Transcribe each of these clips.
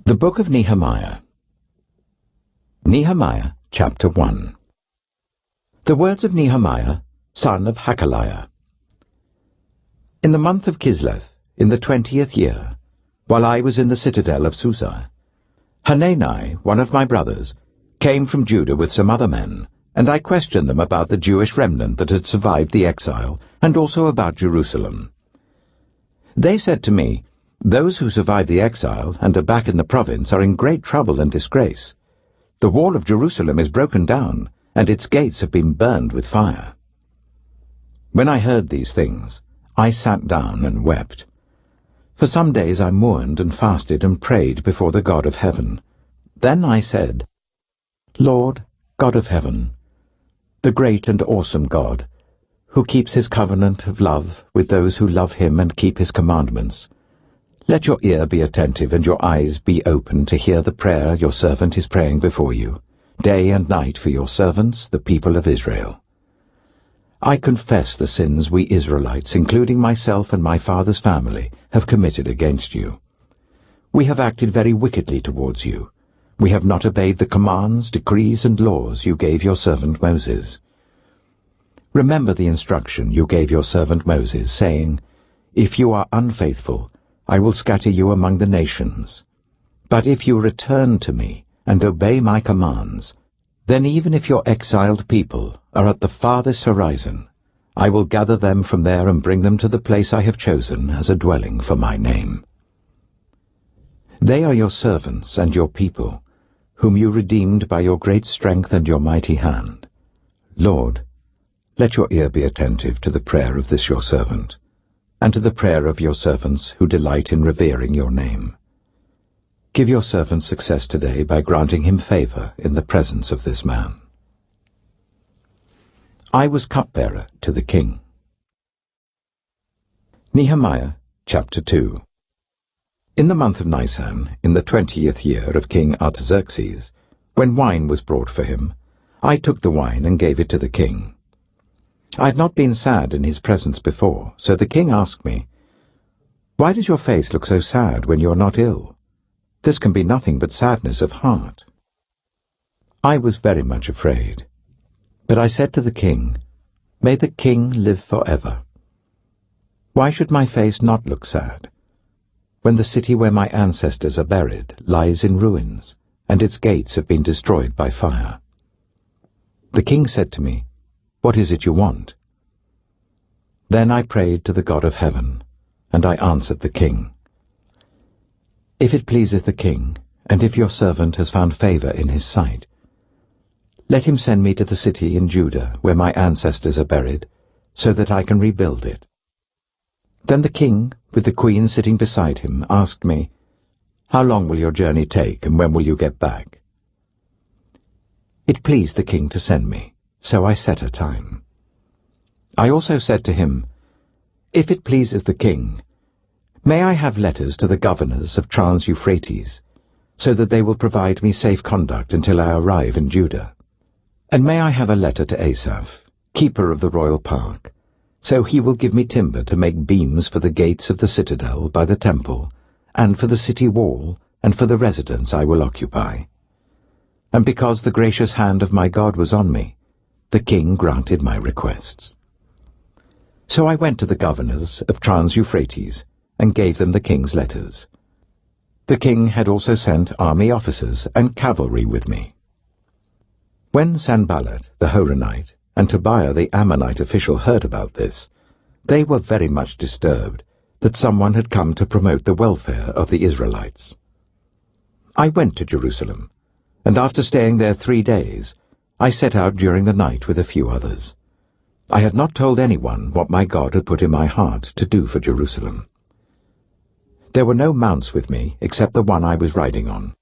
The Book of Nehemiah. Nehemiah, chapter 1. The words of Nehemiah, son of Hakaliah. In the month of Kislev, in the 20th year, while I was in the citadel of Susa, Hanani, one of my brothers, came from Judah with some other men, and I questioned them about the Jewish remnant that had survived the exile, and also about Jerusalem. They said to me, "Those who survived the exile and are back in the province are in great trouble and disgrace. The wall of Jerusalem is broken down, and its gates have been burned with fire." When I heard these things, I sat down and wept. For some days I mourned and fasted and prayed before the God of heaven. Then I said, "Lord, God of heaven, the great and awesome God, who keeps his covenant of love with those who love him and keep his commandments, let your ear be attentive and your eyes be open to hear the prayer your servant is praying before you, day and night for your servants, the people of Israel. I confess the sins we Israelites, including myself and my father's family, have committed against you. We have acted very wickedly towards you. We have not obeyed the commands, decrees, and laws you gave your servant Moses. Remember the instruction you gave your servant Moses, saying, 'If you are unfaithful, I will scatter you among the nations. But if you return to me and obey my commands, then even if your exiled people are at the farthest horizon, I will gather them from there and bring them to the place I have chosen as a dwelling for my name. They are your servants and your people, whom you redeemed by your great strength and your mighty hand. Lord, let your ear be attentive to the prayer of this your servant, and to the prayer of your servants who delight in revering your name. Give your servant success today by granting him favor in the presence of this man." I was cupbearer to the king. Nehemiah, chapter 2. In the month of Nisan, in the 20th year of King Artaxerxes, when wine was brought for him, I took the wine and gave it to the king. I had not been sad in his presence before, so the king asked me, "Why does your face look so sad when you are not ill? This can be nothing but sadness of heart." I was very much afraid, but I said to the king, "May the king live forever. Why should my face not look sad, when the city where my ancestors are buried lies in ruins, and its gates have been destroyed by fire?" The king said to me, "What is it you want?" Then I prayed to the God of heaven, and I answered the king, "If it pleases the king, and if your servant has found favor in his sight, let him send me to the city in Judah where my ancestors are buried, so that I can rebuild it." Then the king, with the queen sitting beside him, asked me, "How long will your journey take, and when will you get back?" It pleased the king to send me, so I set a time. I also said to him, "If it pleases the king, may I have letters to the governors of Trans-Euphrates, so that they will provide me safe conduct until I arrive in Judah? And may I have a letter to Asaph, keeper of the royal park, so he will give me timber to make beams for the gates of the citadel by the temple, and for the city wall, and for the residence I will occupy." And because the gracious hand of my God was on me, the king granted my requests. So I went to the governors of Trans-Euphrates and gave them the king's letters. The king had also sent army officers and cavalry with me. When Sanballat the Horonite and Tobiah the Ammonite official heard about this, they were very much disturbed that someone had come to promote the welfare of the Israelites. I went to Jerusalem, and after staying there 3 days, I set out during the night with a few others. I had not told anyone what my God had put in my heart to do for Jerusalem. There were no mounts with me except the one I was riding on.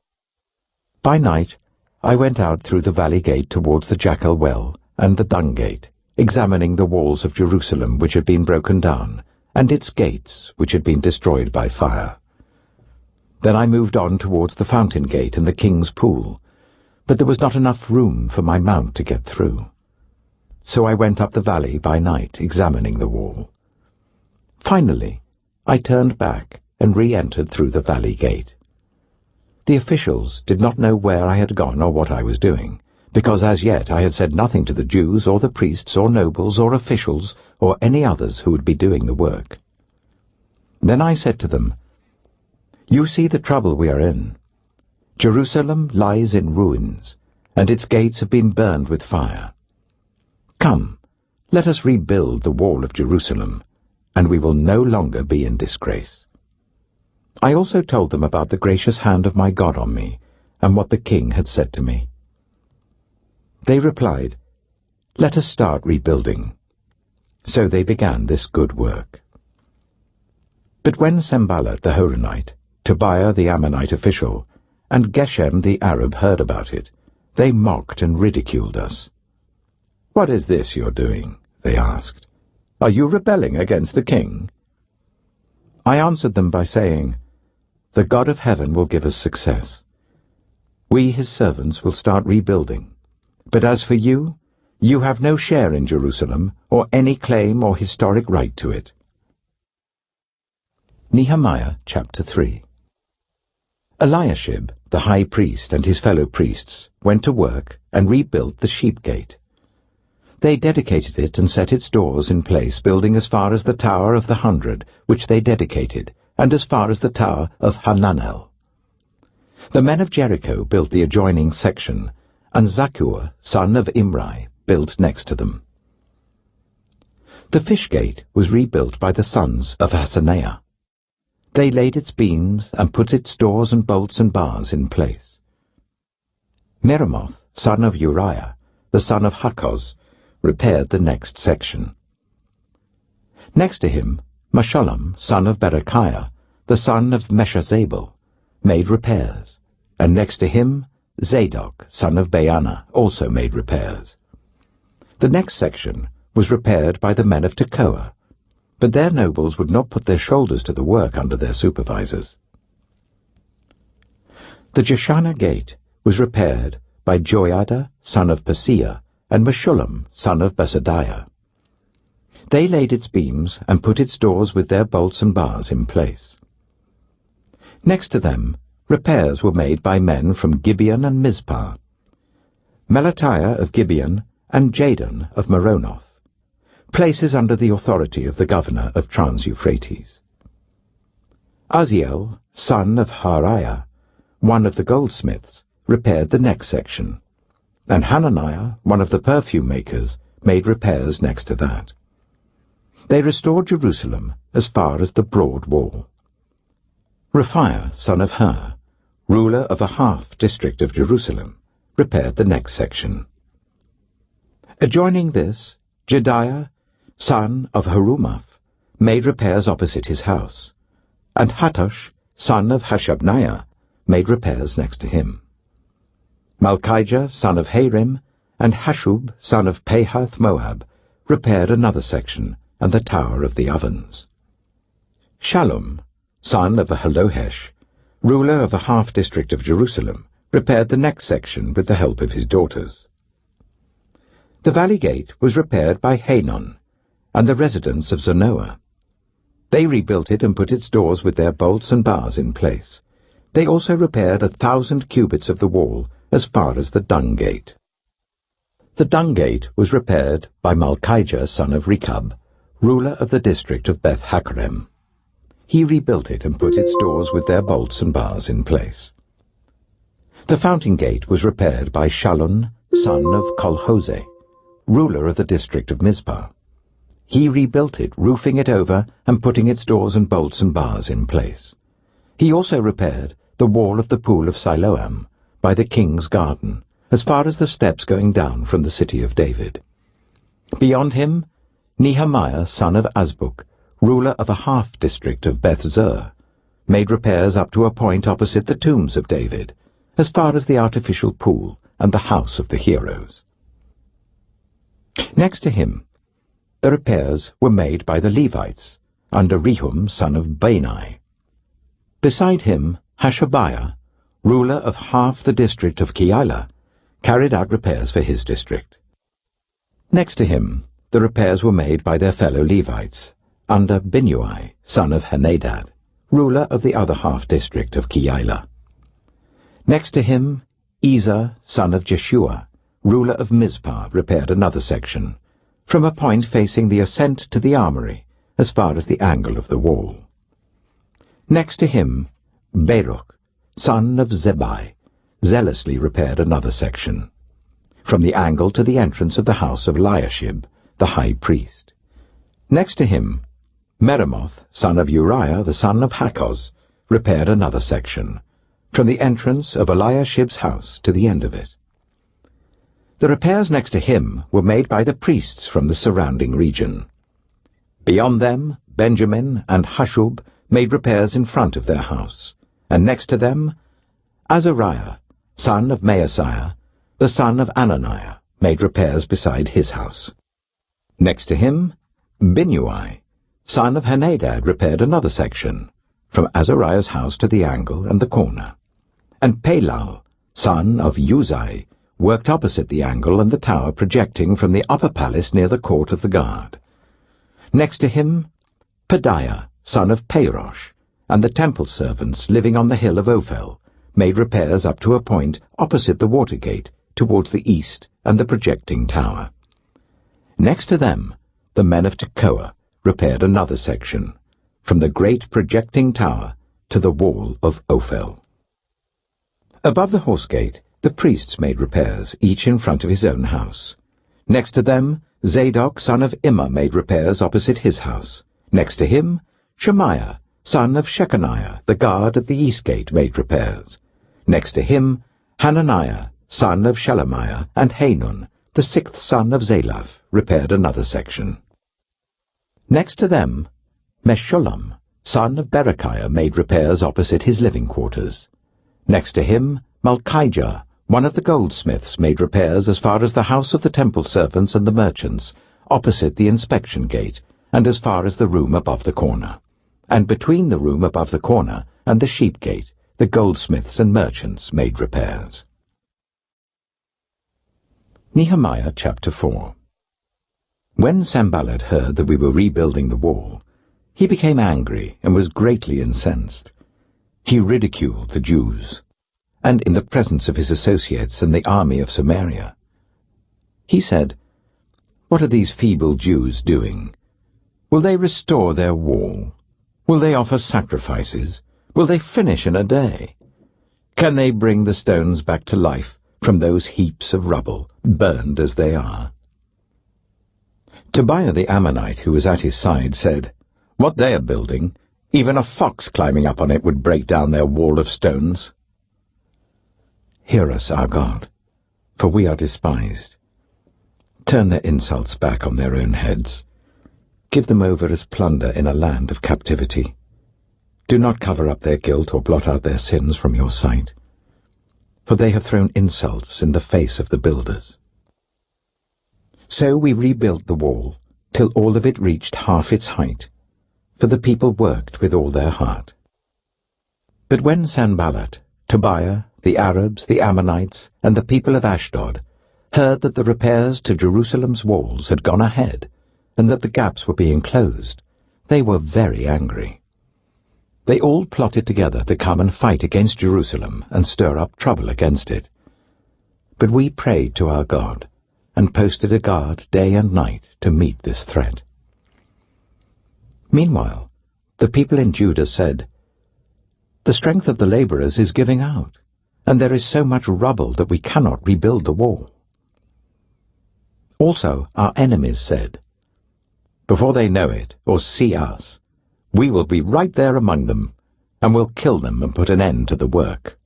By night, I went out through the valley gate towards the Jackal Well and the Dung Gate, examining the walls of Jerusalem which had been broken down, and its gates which had been destroyed by fire. Then I moved on towards the Fountain Gate and the King's Pool, but there was not enough room for my mount to get through. So I went up the valley by night, examining the wall. Finally, I turned back and re-entered through the valley gate. The officials did not know where I had gone or what I was doing, because as yet I had said nothing to the Jews or the priests or nobles or officials or any others who would be doing the work. Then I said to them, "You see the trouble we are in. Jerusalem lies in ruins, and its gates have been burned with fire. Come, let us rebuild the wall of Jerusalem, and we will no longer be in disgrace." I also told them about the gracious hand of my God on me, and what the king had said to me. They replied, "Let us start rebuilding." So they began this good work. But when Sanballat the Horonite, Tobiah the Ammonite official, and Geshem the Arab heard about it, they mocked and ridiculed us. "What is this you're doing?" they asked. "Are you rebelling against the king?" I answered them by saying, "The God of heaven will give us success. We, his servants, will start rebuilding. But as for you, you have no share in Jerusalem, or any claim or historic right to it." Nehemiah chapter 3. Eliashib, the high priest, and his fellow priests went to work and rebuilt the sheep gate. They dedicated it and set its doors in place, building as far as the Tower of the 100, which they dedicated, and as far as the Tower of Hananel. The men of Jericho built the adjoining section, and Zakkur, son of Imri, built next to them. The fish gate was rebuilt by the sons of Hassenaah. They laid its beams and put its doors and bolts and bars in place. Meremoth, son of Uriah, the son of Hakkoz, repaired the next section. Next to him, Meshullam, son of Berechiah, the son of Meshezabel, made repairs, and next to him, Zadok, son of Baana, also made repairs. The next section was repaired by the men of Tekoa, but their nobles would not put their shoulders to the work under their supervisors. The Jeshanah gate was repaired by Joiada, son of Paseah, and Meshullam, son of Besadiah. They laid its beams and put its doors with their bolts and bars in place. Next to them, repairs were made by men from Gibeon and Mizpah, Melatiah of Gibeon and Jadon of Meronoth, places under the authority of the governor of Trans-Euphrates. Uzziel, son of Hariah, one of the goldsmiths, repaired the next section, and Hananiah, one of the perfume makers, made repairs next to that. They restored Jerusalem as far as the broad wall. Raphiah, son of Hur, ruler of a half-district of Jerusalem, repaired the next section. Adjoining this, Jediah, son of Harumaph, made repairs opposite his house, and Hattush, son of Hashabniah, made repairs next to him. Malchijah, son of Harim, and Hashub, son of Pahath-Moab, repaired another section, and the Tower of the Ovens. Shallum, son of Halohesh, ruler of a half-district of Jerusalem, repaired the next section with the help of his daughters. The valley gate was repaired by Hanon, and the residents of Zanoah. They rebuilt it and put its doors with their bolts and bars in place. They also repaired 1,000 cubits of the wall as far as the dung gate. The dung gate was repaired by Malchijah, son of Rechab, ruler of the district of Beth-Hakerem. He rebuilt it and put its doors with their bolts and bars in place. The fountain gate was repaired by Shallun, son of Kolhose, ruler of the district of Mizpah. He rebuilt it, roofing it over and putting its doors and bolts and bars in place. He also repaired the wall of the pool of Siloam by the king's garden, as far as the steps going down from the city of David. Beyond him, Nehemiah, son of Azbuk, ruler of a half-district of Beth-Zur, made repairs up to a point opposite the tombs of David, as far as the artificial pool and the house of the heroes. Next to him, the repairs were made by the Levites, under Rehum, son of Bani. Beside him, Hashabiah, ruler of half the district of Keilah, carried out repairs for his district. Next to him, the repairs were made by their fellow Levites, under Binnui, son of Henadad, ruler of the other half-district of Keilah. Next to him, Ezer, son of Jeshua, ruler of Mizpah, repaired another section, from a point facing the ascent to the armory, as far as the angle of the wall. Next to him, Baruch, son of Zebai, zealously repaired another section, from the angle to the entrance of the house of Eliashib, the high priest. Next to him, Meremoth, son of Uriah, the son of Hakkoz, repaired another section, from the entrance of Eliashib's house to the end of it. The repairs next to him were made by the priests from the surrounding region. Beyond them, Benjamin and Hashub made repairs in front of their house, and next to them, Azariah, son of Maaseiah, the son of Ananiah, made repairs beside his house. Next to him, Binnui, son of Henadad, repaired another section, from Azariah's house to the angle and the corner. And Palal, son of Uzai, worked opposite the angle and the tower projecting from the upper palace near the court of the guard. Next to him, Pedaiah, son of Parosh, and the temple servants living on the hill of Ophel, made repairs up to a point opposite the water gate towards the east and the projecting tower. Next to them, the men of Tekoa repaired another section, from the great projecting tower to the wall of Ophel. Above the horse gate, the priests made repairs, each in front of his own house. Next to them, Zadok, son of Immer, made repairs opposite his house. Next to him, Shemaiah, son of Shechaniah, the guard at the east gate, made repairs. Next to him, Hananiah, son of Shelemiah, and Hanun, the sixth son of Zalaph, repaired another section. Next to them, Meshullam, son of Berechiah, made repairs opposite his living quarters. Next to him, Malchijah, one of the goldsmiths, made repairs as far as the house of the temple servants and the merchants, opposite the inspection gate, and as far as the room above the corner. And between the room above the corner and the sheep gate, the goldsmiths and merchants made repairs. Nehemiah chapter 4. When Sanballat heard that we were rebuilding the wall, he became angry and was greatly incensed. He ridiculed the Jews, and in the presence of his associates and the army of Samaria. He said, "What are these feeble Jews doing? Will they restore their wall? Will they offer sacrifices? Will they finish in a day? Can they bring the stones back to life from those heaps of rubble, burned as they are?" Tobiah the Ammonite, who was at his side, said, "What they are building, even a fox climbing up on it would break down their wall of stones." Hear us, our God, for we are despised. Turn their insults back on their own heads. Give them over as plunder in a land of captivity. Do not cover up their guilt or blot out their sins from your sight, for they have thrown insults in the face of the builders. So we rebuilt the wall, till all of it reached half its height, for the people worked with all their heart. But when Sanballat, Tobiah, the Arabs, the Ammonites, and the people of Ashdod heard that the repairs to Jerusalem's walls had gone ahead, and that the gaps were being closed, they were very angry. They all plotted together to come and fight against Jerusalem and stir up trouble against it. But we prayed to our God, and posted a guard day and night to meet this threat. Meanwhile, the people in Judah said, "The strength of the laborers is giving out, and there is so much rubble that we cannot rebuild the wall." Also our enemies said, "Before they know it, or see us, we will be right there among them, and will kill them and put an end to the work."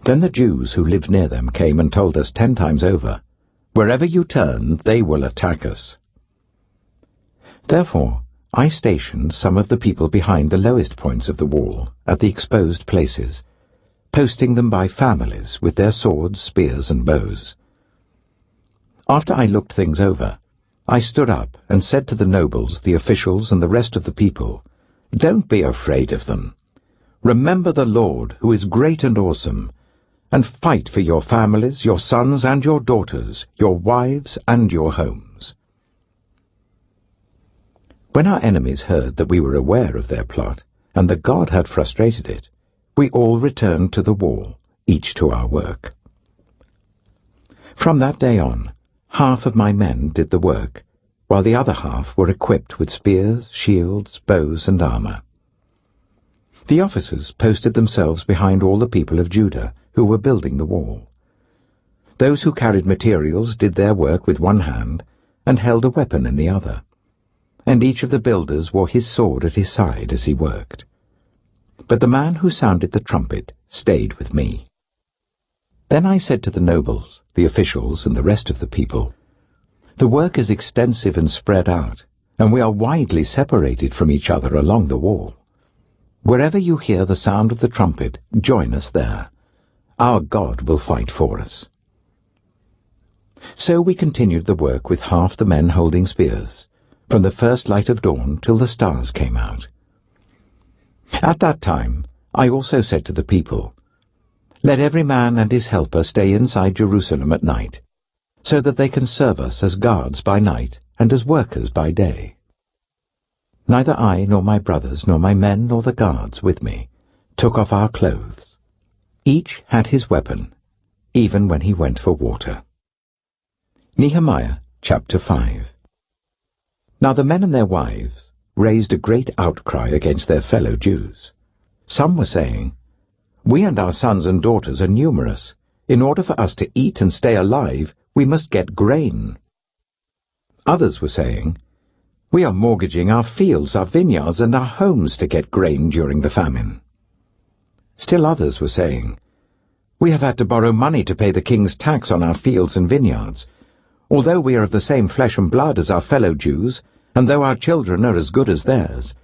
Then the Jews who lived near them came and told us 10 times over, "Wherever you turn, they will attack us." Therefore I stationed some of the people behind the lowest points of the wall, at the exposed places, posting them by families with their swords, spears, and bows. After I looked things over, I stood up and said to the nobles, the officials, and the rest of the people, "Don't be afraid of them. Remember the Lord, who is great and awesome, and fight for your families, your sons and your daughters, your wives and your homes." When our enemies heard that we were aware of their plot, and that God had frustrated it, we all returned to the wall, each to our work. From that day on, half of my men did the work, while the other half were equipped with spears, shields, bows, and armor. The officers posted themselves behind all the people of Judah who were building the wall. Those who carried materials did their work with one hand and held a weapon in the other, and each of the builders wore his sword at his side as he worked. But the man who sounded the trumpet stayed with me. Then I said to the nobles, the officials, and the rest of the people, "The work is extensive and spread out, and we are widely separated from each other along the wall. Wherever you hear the sound of the trumpet, join us there. Our God will fight for us." So we continued the work with half the men holding spears, from the first light of dawn till the stars came out. At that time I also said to the people, "Let every man and his helper stay inside Jerusalem at night, so that they can serve us as guards by night and as workers by day." Neither I nor my brothers nor my men nor the guards with me took off our clothes. Each had his weapon, even when he went for water. Nehemiah chapter 5. Now the men and their wives raised a great outcry against their fellow Jews. Some were saying, "We and our sons and daughters are numerous. In order for us to eat and stay alive, we must get grain." Others were saying, "We are mortgaging our fields, our vineyards, and our homes to get grain during the famine." Still others were saying, "We have had to borrow money to pay the king's tax on our fields and vineyards. Although we are of the same flesh and blood as our fellow Jews, and though our children are as good as theirs,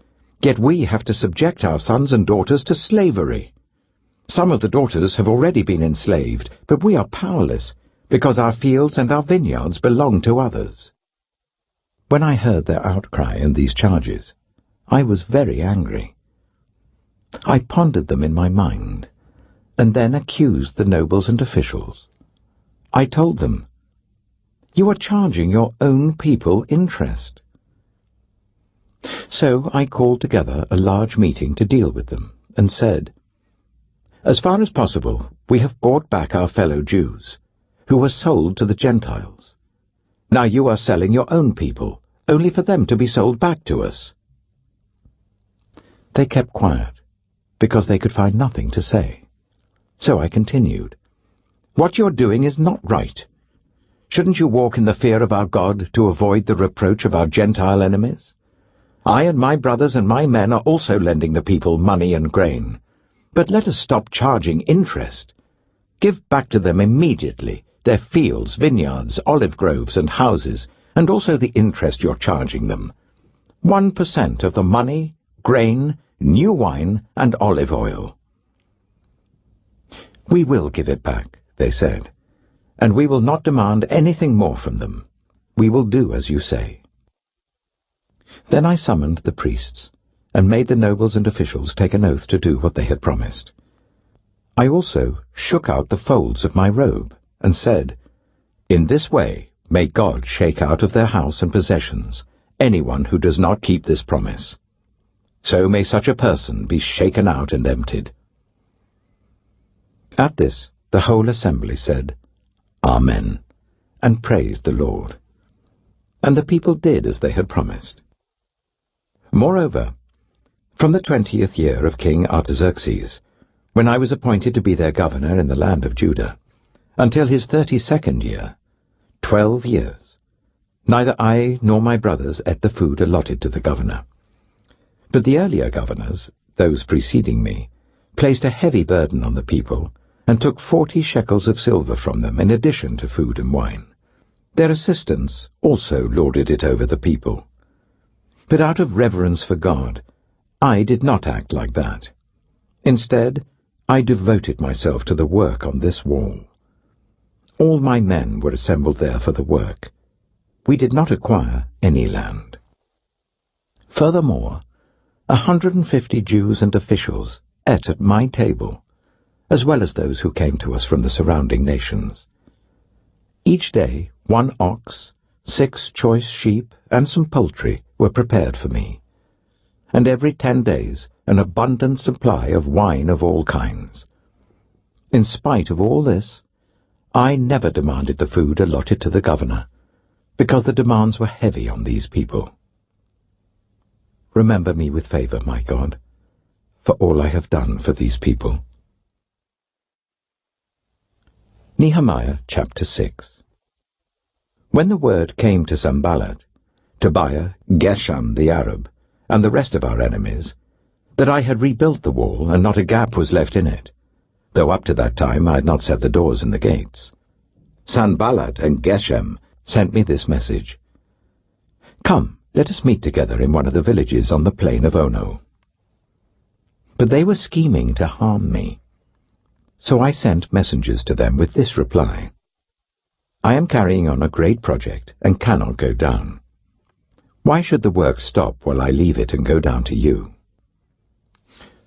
yet we have to subject our sons and daughters to slavery. Some of the daughters have already been enslaved, but we are powerless, because our fields and our vineyards belong to others." When I heard their outcry and these charges, I was very angry. I pondered them in my mind, and then accused the nobles and officials. I told them, "You are charging your own people interest." So I called together a large meeting to deal with them, and said, "As far as possible, we have bought back our fellow Jews, who were sold to the Gentiles. Now you are selling your own people, only for them to be sold back to us." They kept quiet, because they could find nothing to say. So I continued, "What you're doing is not right. Shouldn't you walk in the fear of our God to avoid the reproach of our Gentile enemies? I and my brothers and my men are also lending the people money and grain. But let us stop charging interest. Give back to them immediately their fields, vineyards, olive groves, and houses, and also the interest you're charging them. 1% of the money, grain, new wine, and olive oil." "We will give it back," they said, "and we will not demand anything more from them. We will do as you say." Then I summoned the priests, and made the nobles and officials take an oath to do what they had promised. I also shook out the folds of my robe, and said, "In this way may God shake out of their house and possessions anyone who does not keep this promise. So may such a person be shaken out and emptied." At this the whole assembly said, "Amen," and praised the Lord. And the people did as they had promised. Moreover, from the 20th year of King Artaxerxes, when I was appointed to be their governor in the land of Judah, until his 32nd year, 12 years, neither I nor my brothers ate the food allotted to the governor. But the earlier governors, those preceding me, placed a heavy burden on the people, and took 40 shekels of silver from them in addition to food and wine. Their assistants also lorded it over the people. But out of reverence for God, I did not act like that. Instead, I devoted myself to the work on this wall. All my men were assembled there for the work. We did not acquire any land. Furthermore, 150 Jews and officials ate at my table, as well as those who came to us from the surrounding nations. Each day 1 ox, 6 choice sheep, and some poultry were prepared for me. and every 10 days an abundant supply of wine of all kinds. In spite of all this, I never demanded the food allotted to the governor, because the demands were heavy on these people. Remember me with favor, my God, for all I have done for these people. Nehemiah chapter 6. When the word came to Sanballat, Tobiah, Geshem the Arab, and the rest of our enemies, that I had rebuilt the wall and not a gap was left in it, though up to that time I had not set the doors and the gates, Sanballat and Geshem sent me this message: "Come, let us meet together in one of the villages on the plain of Ono." But they were scheming to harm me. So I sent messengers to them with this reply: "I am carrying on a great project and cannot go down. Why should the work stop while I leave it and go down to you?"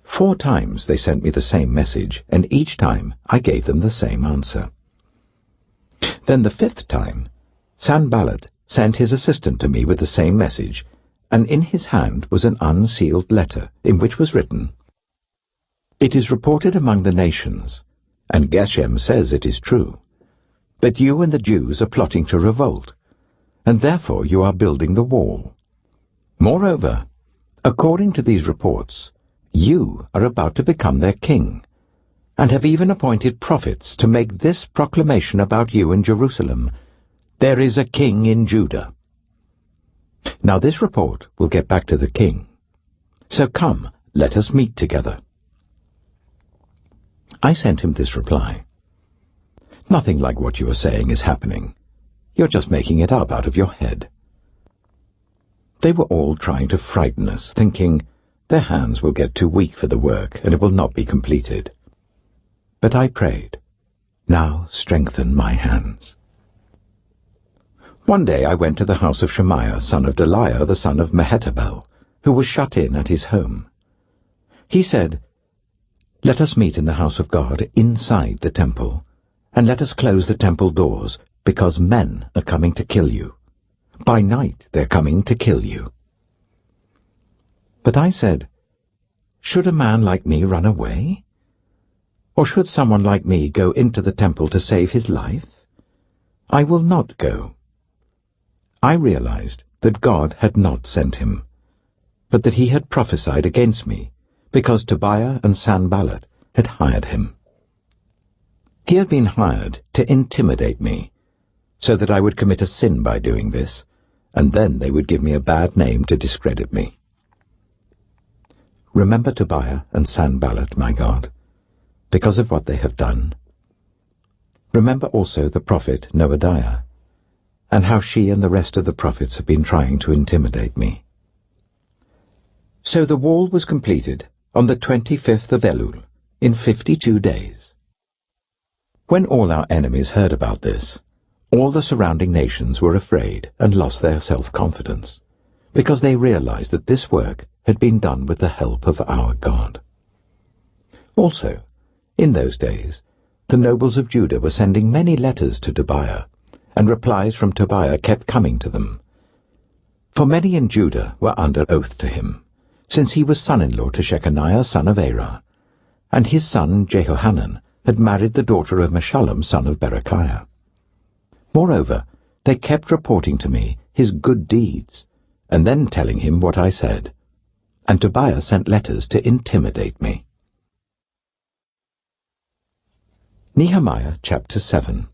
4 times they sent me the same message, and each time I gave them the same answer. Then the 5th time, Sanballat sent his assistant to me with the same message, and in his hand was an unsealed letter in which was written, "It is reported among the nations, and Geshem says it is true, that you and the Jews are plotting to revolt, and therefore you are building the wall. Moreover, according to these reports, you are about to become their king, and have even appointed prophets to make this proclamation about you in Jerusalem: there is a king in Judah. Now this report will get back to the king. So come, let us meet together." I sent him this reply: "Nothing like what you are saying is happening. You're just making it up out of your head." They were all trying to frighten us, thinking their hands will get too weak for the work and it will not be completed. But I prayed, "Now strengthen my hands." One day I went to the house of Shemaiah, son of Delaiah, the son of Mehetabel, who was shut in at his home. He said, "Let us meet in the house of God inside the temple, and let us close the temple doors, because men are coming to kill you. By night they're coming to kill you." But I said, "Should a man like me run away? Or should someone like me go into the temple to save his life? I will not go." I realized that God had not sent him, but that he had prophesied against me, because Tobiah and Sanballat had hired him. He had been hired to intimidate me, so that I would commit a sin by doing this, and then they would give me a bad name to discredit me. Remember Tobiah and Sanballat, my God, because of what they have done. Remember also the prophet Noadiah, and how she and the rest of the prophets have been trying to intimidate me. So the wall was completed on the 25th of Elul, in 52 days. When all our enemies heard about this, all the surrounding nations were afraid and lost their self-confidence, because they realized that this work had been done with the help of our God. Also, in those days, the nobles of Judah were sending many letters to Tobiah, and replies from Tobiah kept coming to them. For many in Judah were under oath to him, since he was son-in-law to Shechaniah son of Arah, and his son Jehohanan had married the daughter of Meshullam son of Berechiah. Moreover, they kept reporting to me his good deeds, and then telling him what I said, and Tobiah sent letters to intimidate me. Nehemiah chapter 7.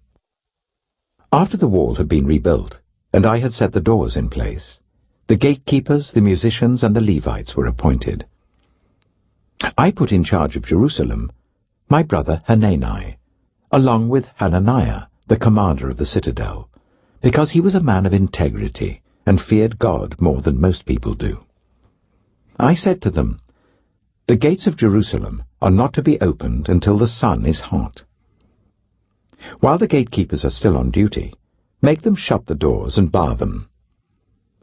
After the wall had been rebuilt, and I had set the doors in place, the gatekeepers, the musicians, and the Levites were appointed. I put in charge of Jerusalem my brother Hanani, along with Hananiah, the commander of the citadel, because he was a man of integrity and feared God more than most people do. I said to them, "The gates of Jerusalem are not to be opened until the sun is hot. While the gatekeepers are still on duty, make them shut the doors and bar them.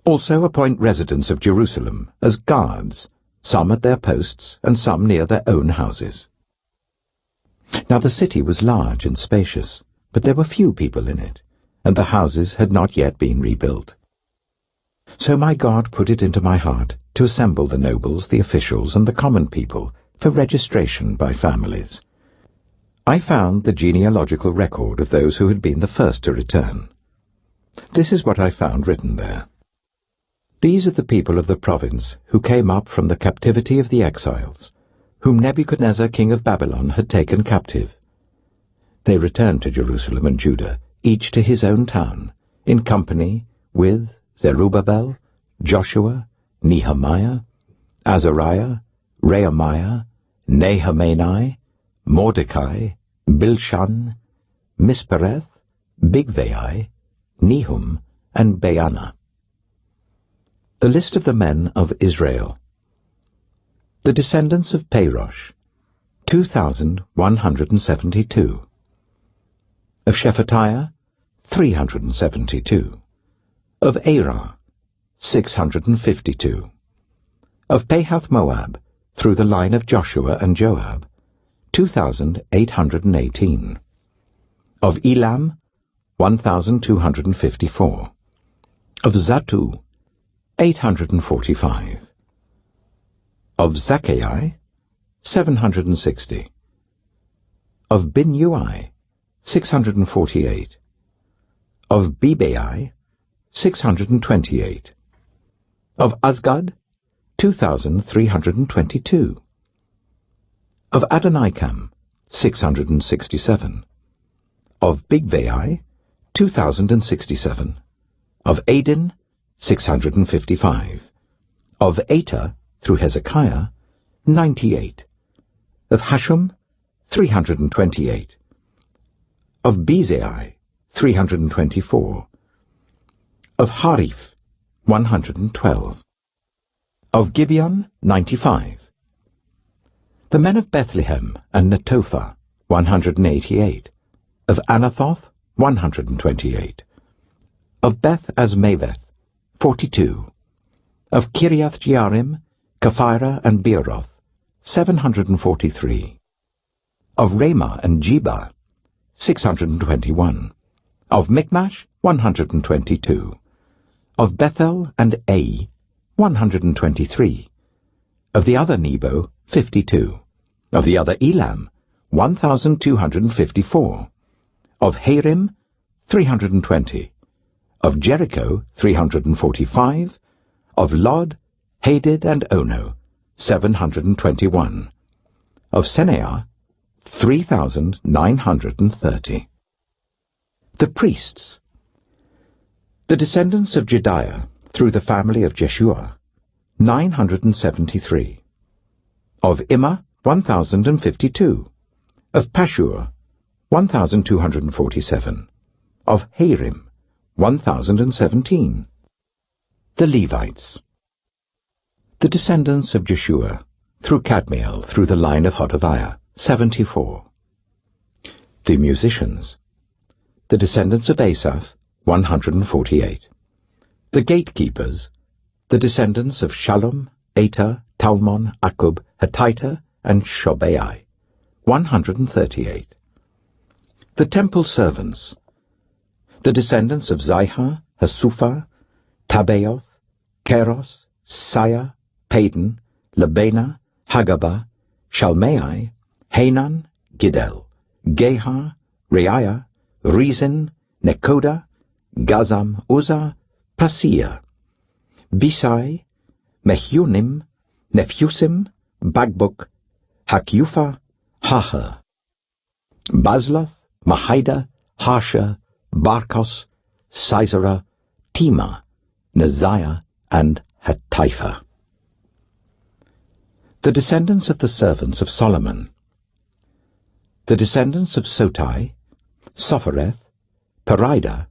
Also appoint residents of Jerusalem as guards, some at their posts and some near their own houses." Now the city was large and spacious, but there were few people in it, and the houses had not yet been rebuilt. So my God put it into my heart to assemble the nobles, the officials, and the common people for registration by families. I found the genealogical record of those who had been the first to return. This is what I found written there. These are the people of the province who came up from the captivity of the exiles, whom Nebuchadnezzar king of Babylon had taken captive. They returned to Jerusalem and Judah, each to his own town, in company with Zerubbabel, Joshua, Nehemiah, Azariah, Rehemiah, Nehemiah, Mordecai, Bilshan, Mispereth, Bigvai, Nehum, and Baanah. The list of the men of Israel. The descendants of Parosh, 2,172. Of Shephatiah, 372. Of Arah, 652. Of Pahath Moab, through the line of Joshua and Joab, 2,818. Of Elam, 1,254. Of Zattu, 845. Of Zaccai, 760. Of Binnui, 648. Of Bebai, 628. Of Azgad, 2,322. Of Adonikam, 667. Of Bigvai, 2,067. Of Adin, 655. Of Eta, through Hezekiah, 98. Of Hashum, 328. Of Bezai, 324. Of Harif, 112. Of Gibeon, 95. The men of Bethlehem and Netophah, 188. Of Anathoth, 128. Of Beth Azmaveth, 42. Of Kiriath Jearim, Kephirah, and Beeroth, 743. Of Ramah and Jeba, 621. Of Michmash, 122. Of Bethel and Ai, 123. Of the other Nebo, 52. Of the other Elam, 1,254. Of Harim, 320. Of Jericho, 345. Of Lod, Hadid, and Ono, 721. Of Seneah, 3,930. The priests. The descendants of Jediah, through the family of Jeshua, 973. Of Immer, 1,052. Of Pashur, 1,247. Of Harim, 1,017. The Levites. The descendants of Jeshua, through Kadmiel, through the line of Hodaviah, 74. The musicians. The descendants of Asaph, 148. The gatekeepers. The descendants of Shallum, Ater, Talmon, Akub, Hatita, and Shobai, 138. The temple servants. The descendants of Zihah, Hasupha, Tabaoth, Keros, Saya, Padan, Labana, Hagabah, Shalmai, Hanan, Gidel, Gehar, Reiah, Rezin, Nekoda, Gazam, Uzzah, Paseah, Bisai, Mehunim, Nephusim, Bagbuk, Hakyupha, Haher, Bazloth, Mahida, Harsha, Barkos, Sisera, Tema, Neziah, and Hatipha. The descendants of the servants of Solomon. The descendants of Sotai, Sophereth, Perida,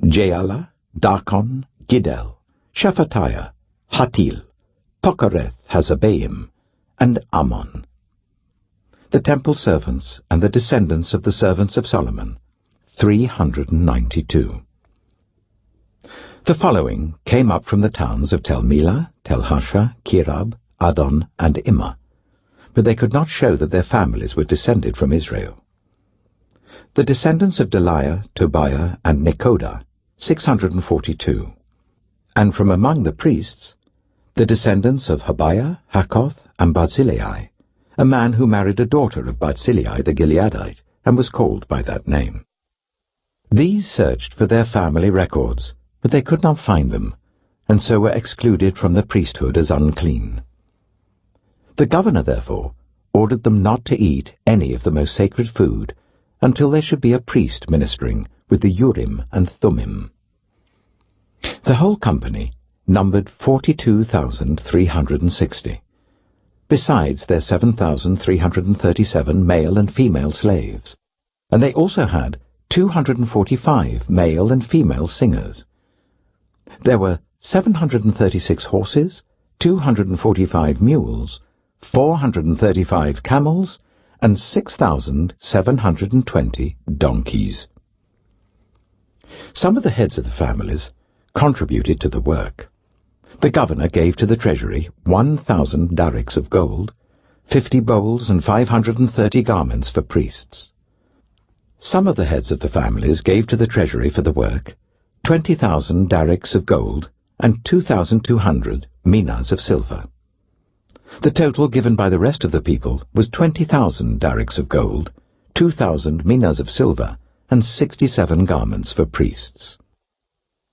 Jaala, Darkon, Gidel, Shephatiah, Hatil, Pokereth Hazabaim, and Ammon. The temple servants and the descendants of the servants of Solomon, 392. The following came up from the towns of Tel Melah, Tel Harsha, Kirab, Adon, and Immer, but they could not show that their families were descended from Israel. The descendants of Deliah, Tobiah, and Nekoda, 642. And from among the priests, the descendants of Habiah, Hakoth, and Barzillai, a man who married a daughter of Barzillai the Gileadite, and was called by that name. These searched for their family records, but they could not find them, and so were excluded from the priesthood as unclean. The governor, therefore, ordered them not to eat any of the most sacred food until there should be a priest ministering with the Urim and Thummim. The whole company numbered 42,360, besides their 7,337 male and female slaves, and they also had 245 male and female singers. There were 736 horses, 245 mules, 435 camels, and 6,720 donkeys. Some of the heads of the families contributed to the work. The governor gave to the treasury 1,000 darics of gold, 50 bowls, and 530 garments for priests. Some of the heads of the families gave to the treasury for the work 20,000 darics of gold and 2,200 minas of silver. The total given by the rest of the people was 20,000 darics of gold, 2,000 minas of silver, and 67 garments for priests.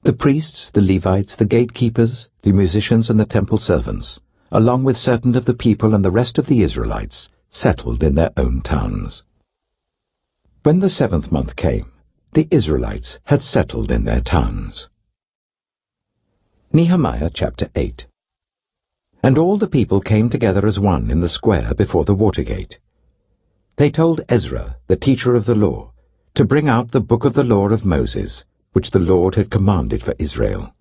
The priests, the Levites, the gatekeepers, the musicians, and the temple servants, along with certain of the people and the rest of the Israelites, settled in their own towns. When the 7th month came, the Israelites had settled in their towns. Nehemiah chapter 8. And all the people came together as one in the square before the water gate. They told Ezra, the teacher of the law, to bring out the book of the law of Moses, which the Lord had commanded for Israel.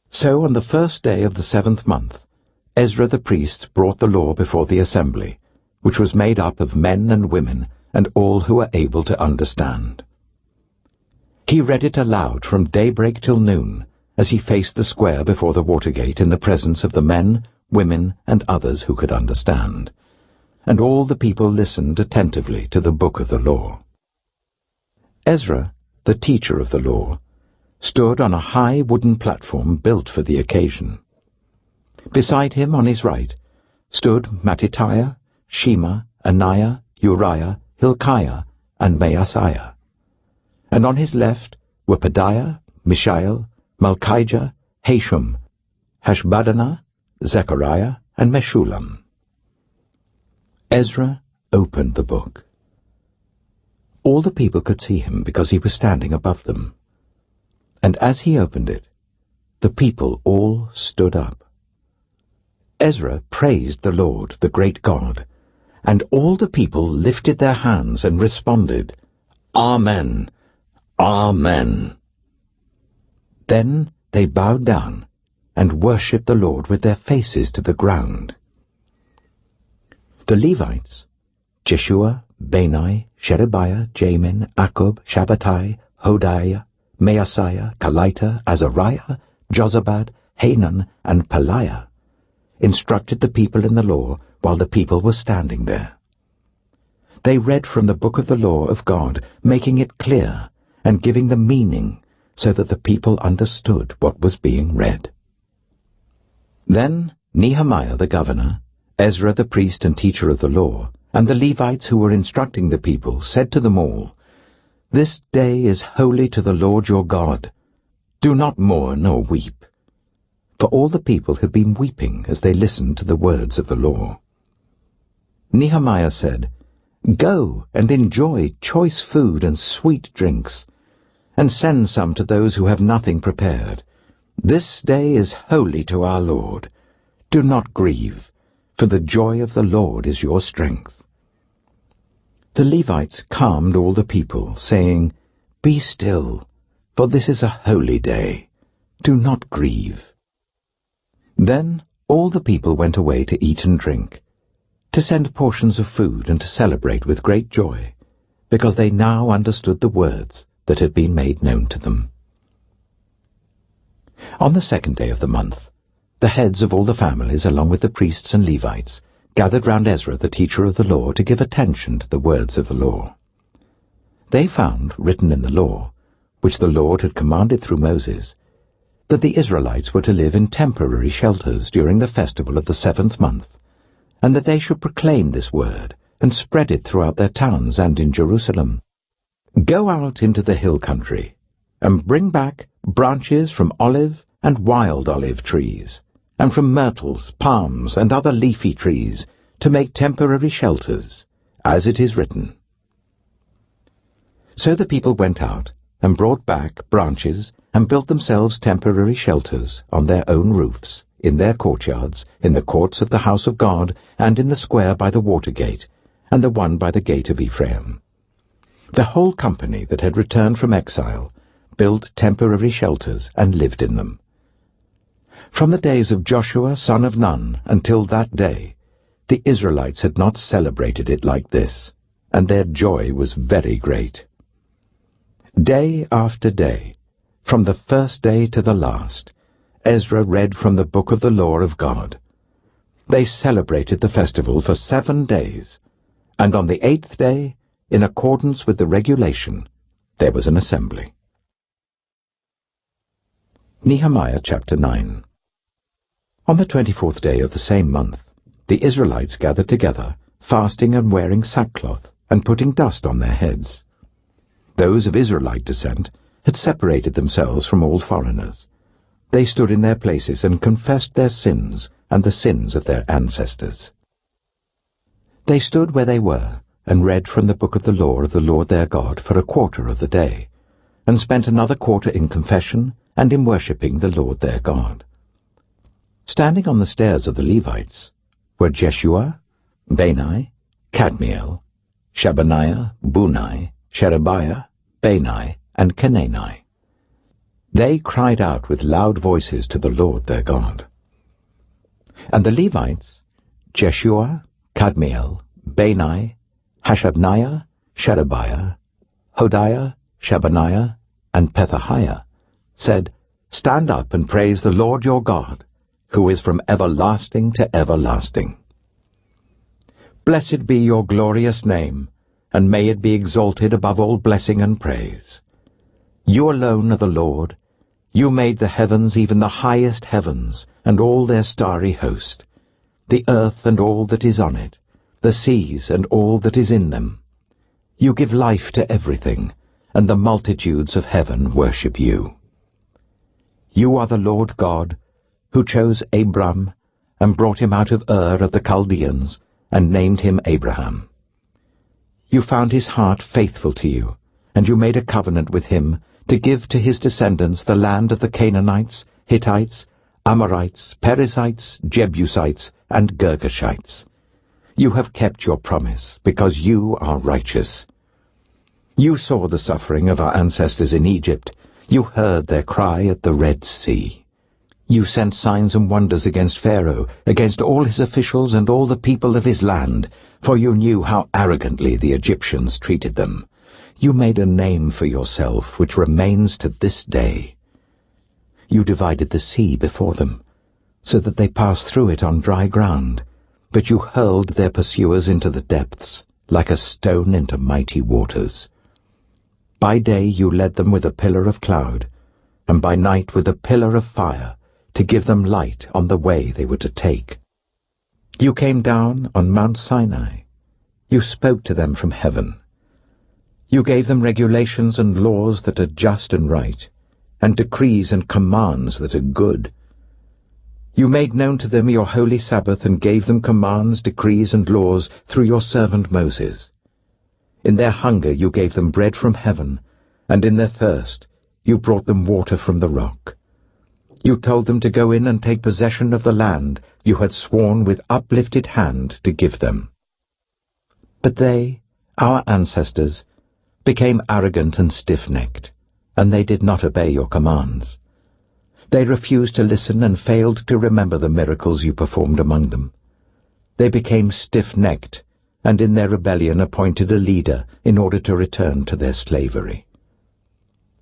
So on the first day of the 7th month, Ezra the priest brought the law before the assembly, which was made up of men and women and all who were able to understand. He read it aloud from daybreak till noon, as he faced the square before the water gate in the presence of the men, women, and others who could understand. And all the people listened attentively to the book of the law. Ezra, the teacher of the law, stood on a high wooden platform built for the occasion. Beside him, on his right, stood Mattithiah, Shema, Ananiah, Uriah, Hilkiah, and Maaseiah. And on his left were Pedaiah, Mishael, Malchijah, Hashum, Hashbaddanah, Zechariah, and Meshullam. Ezra opened the book. All the people could see him because he was standing above them. And as he opened it, the people all stood up. Ezra praised the Lord, the great God, and all the people lifted their hands and responded, Amen, Amen. Then they bowed down and worshipped the Lord with their faces to the ground. The Levites, Jeshua, Bani, Sherebiah, Jamin, Akkub, Shabbatai, Hodiah, Maaseiah, Kelita, Azariah, Jozabad, Hanan, and Pelaiah, instructed the people in the law while the people were standing there. They read from the book of the law of God, making it clear and giving the meaning so that the people understood what was being read. Then Nehemiah the governor, Ezra the priest and teacher of the law, and the Levites who were instructing the people said to them all, This day is holy to the Lord your God. Do not mourn or weep. For all the people had been weeping as they listened to the words of the law. Nehemiah said, Go and enjoy choice food and sweet drinks, and send some to those who have nothing prepared. This day is holy to our Lord. Do not grieve, for the joy of the Lord is your strength. The Levites calmed all the people, saying, Be still, for this is a holy day. Do not grieve. Then all the people went away to eat and drink, to send portions of food and to celebrate with great joy, because they now understood the words that had been made known to them. On the 2nd day of the month, the heads of all the families, along with the priests and Levites, gathered round Ezra, the teacher of the law, to give attention to the words of the law. They found, written in the law, which the Lord had commanded through Moses, that the Israelites were to live in temporary shelters during the festival of the 7th month, and that they should proclaim this word and spread it throughout their towns and in Jerusalem. Go out into the hill country, and bring back branches from olive and wild olive trees, and from myrtles, palms, and other leafy trees, to make temporary shelters, as it is written. So the people went out, and brought back branches, and built themselves temporary shelters on their own roofs, in their courtyards, in the courts of the house of God, and in the square by the water gate, and the one by the gate of Ephraim. The whole company that had returned from exile built temporary shelters and lived in them. From the days of Joshua son of Nun until that day, the Israelites had not celebrated it like this, and their joy was very great. Day after day, from the first day to the last, Ezra read from the book of the law of God. They celebrated the festival for 7 days, and on the 8th day, in accordance with the regulation, there was an assembly. Nehemiah chapter 9. On the 24th day of the same month, the Israelites gathered together, fasting and wearing sackcloth, and putting dust on their heads. Those of Israelite descent had separated themselves from all foreigners. They stood in their places and confessed their sins and the sins of their ancestors. They stood where they were and read from the book of the law of the Lord their God for a quarter of the day, and spent another quarter in confession and in worshipping the Lord their God. Standing on the stairs of the Levites were Jeshua, Bani, Kadmiel, Shabaniah, Bunai, Sherebiah, Bani, and Kenani. They cried out with loud voices to the Lord their God. And the Levites, Jeshua, Kadmiel, Bani, Hashabniah, Sherebiah, Hodiah, Shabaniah, and Pethahiah, said, Stand up and praise the Lord your God, who is from everlasting to everlasting. Blessed be your glorious name, and may it be exalted above all blessing and praise. You alone are the Lord. You made the heavens, even the highest heavens, and all their starry host, the earth and all that is on it, the seas and all that is in them. You give life to everything, and the multitudes of heaven worship you. You are the Lord God, who chose Abram, and brought him out of Ur of the Chaldeans, and named him Abraham. You found his heart faithful to you, and you made a covenant with him to give to his descendants the land of the Canaanites, Hittites, Amorites, Perizzites, Jebusites, and Girgashites. You have kept your promise, because you are righteous. You saw the suffering of our ancestors in Egypt. You heard their cry at the Red Sea. You sent signs and wonders against Pharaoh, against all his officials and all the people of his land, for you knew how arrogantly the Egyptians treated them. You made a name for yourself, which remains to this day. You divided the sea before them, so that they passed through it on dry ground, but you hurled their pursuers into the depths, like a stone into mighty waters. By day you led them with a pillar of cloud, and by night with a pillar of fire, to give them light on the way they were to take. You came down on Mount Sinai. You spoke to them from heaven. You gave them regulations and laws that are just and right, and decrees and commands that are good. You made known to them your holy Sabbath and gave them commands, decrees, and laws through your servant Moses. In their hunger you gave them bread from heaven, and in their thirst you brought them water from the rock. You told them to go in and take possession of the land you had sworn with uplifted hand to give them. But they, our ancestors, became arrogant and stiff-necked, and they did not obey your commands. They refused to listen and failed to remember the miracles you performed among them. They became stiff-necked, and in their rebellion appointed a leader in order to return to their slavery.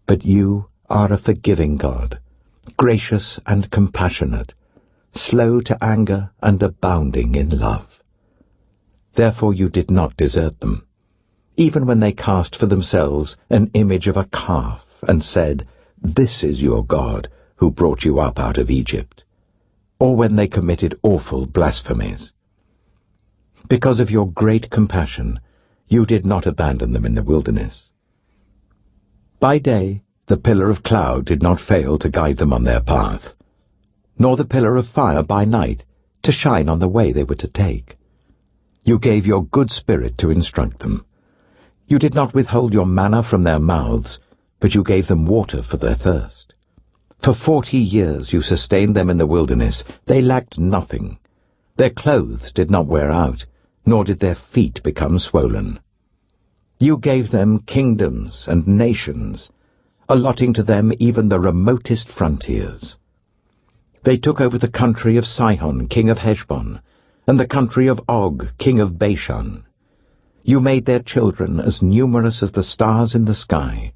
But you are a forgiving God, gracious and compassionate, slow to anger and abounding in love. Therefore you did not desert them, even when they cast for themselves an image of a calf and said, This is your God, who brought you up out of Egypt, or when they committed awful blasphemies. Because of your great compassion, you did not abandon them in the wilderness. By day, the pillar of cloud did not fail to guide them on their path, nor the pillar of fire by night to shine on the way they were to take. You gave your good spirit to instruct them. You did not withhold your manna from their mouths, but you gave them water for their thirst. For 40 years you sustained them in the wilderness. They lacked nothing. Their clothes did not wear out, nor did their feet become swollen. You gave them kingdoms and nations, allotting to them even the remotest frontiers. They took over the country of Sihon, king of Heshbon, and the country of Og, king of Bashan. You made their children as numerous as the stars in the sky,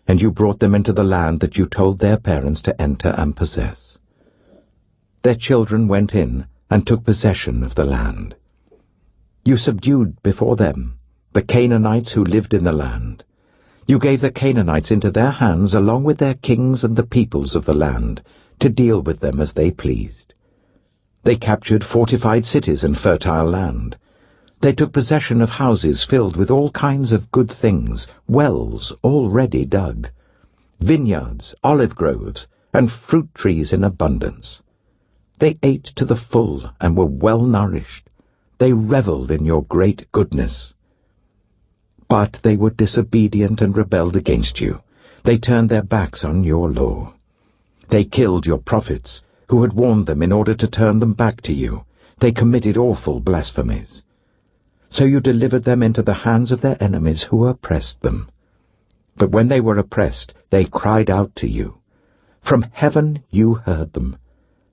and you brought them into the land that you told their parents to enter and possess. Their children went in and took possession of the land. You subdued before them the Canaanites who lived in the land. You gave the Canaanites into their hands along with their kings and the peoples of the land, to deal with them as they pleased. They captured fortified cities and fertile land. They took possession of houses filled with all kinds of good things, wells already dug, vineyards, olive groves, and fruit trees in abundance. They ate to the full and were well nourished. They reveled in your great goodness. But they were disobedient and rebelled against you. They turned their backs on your law. They killed your prophets, who had warned them in order to turn them back to you. They committed awful blasphemies. So you delivered them into the hands of their enemies who oppressed them. But when they were oppressed, they cried out to you. From heaven you heard them,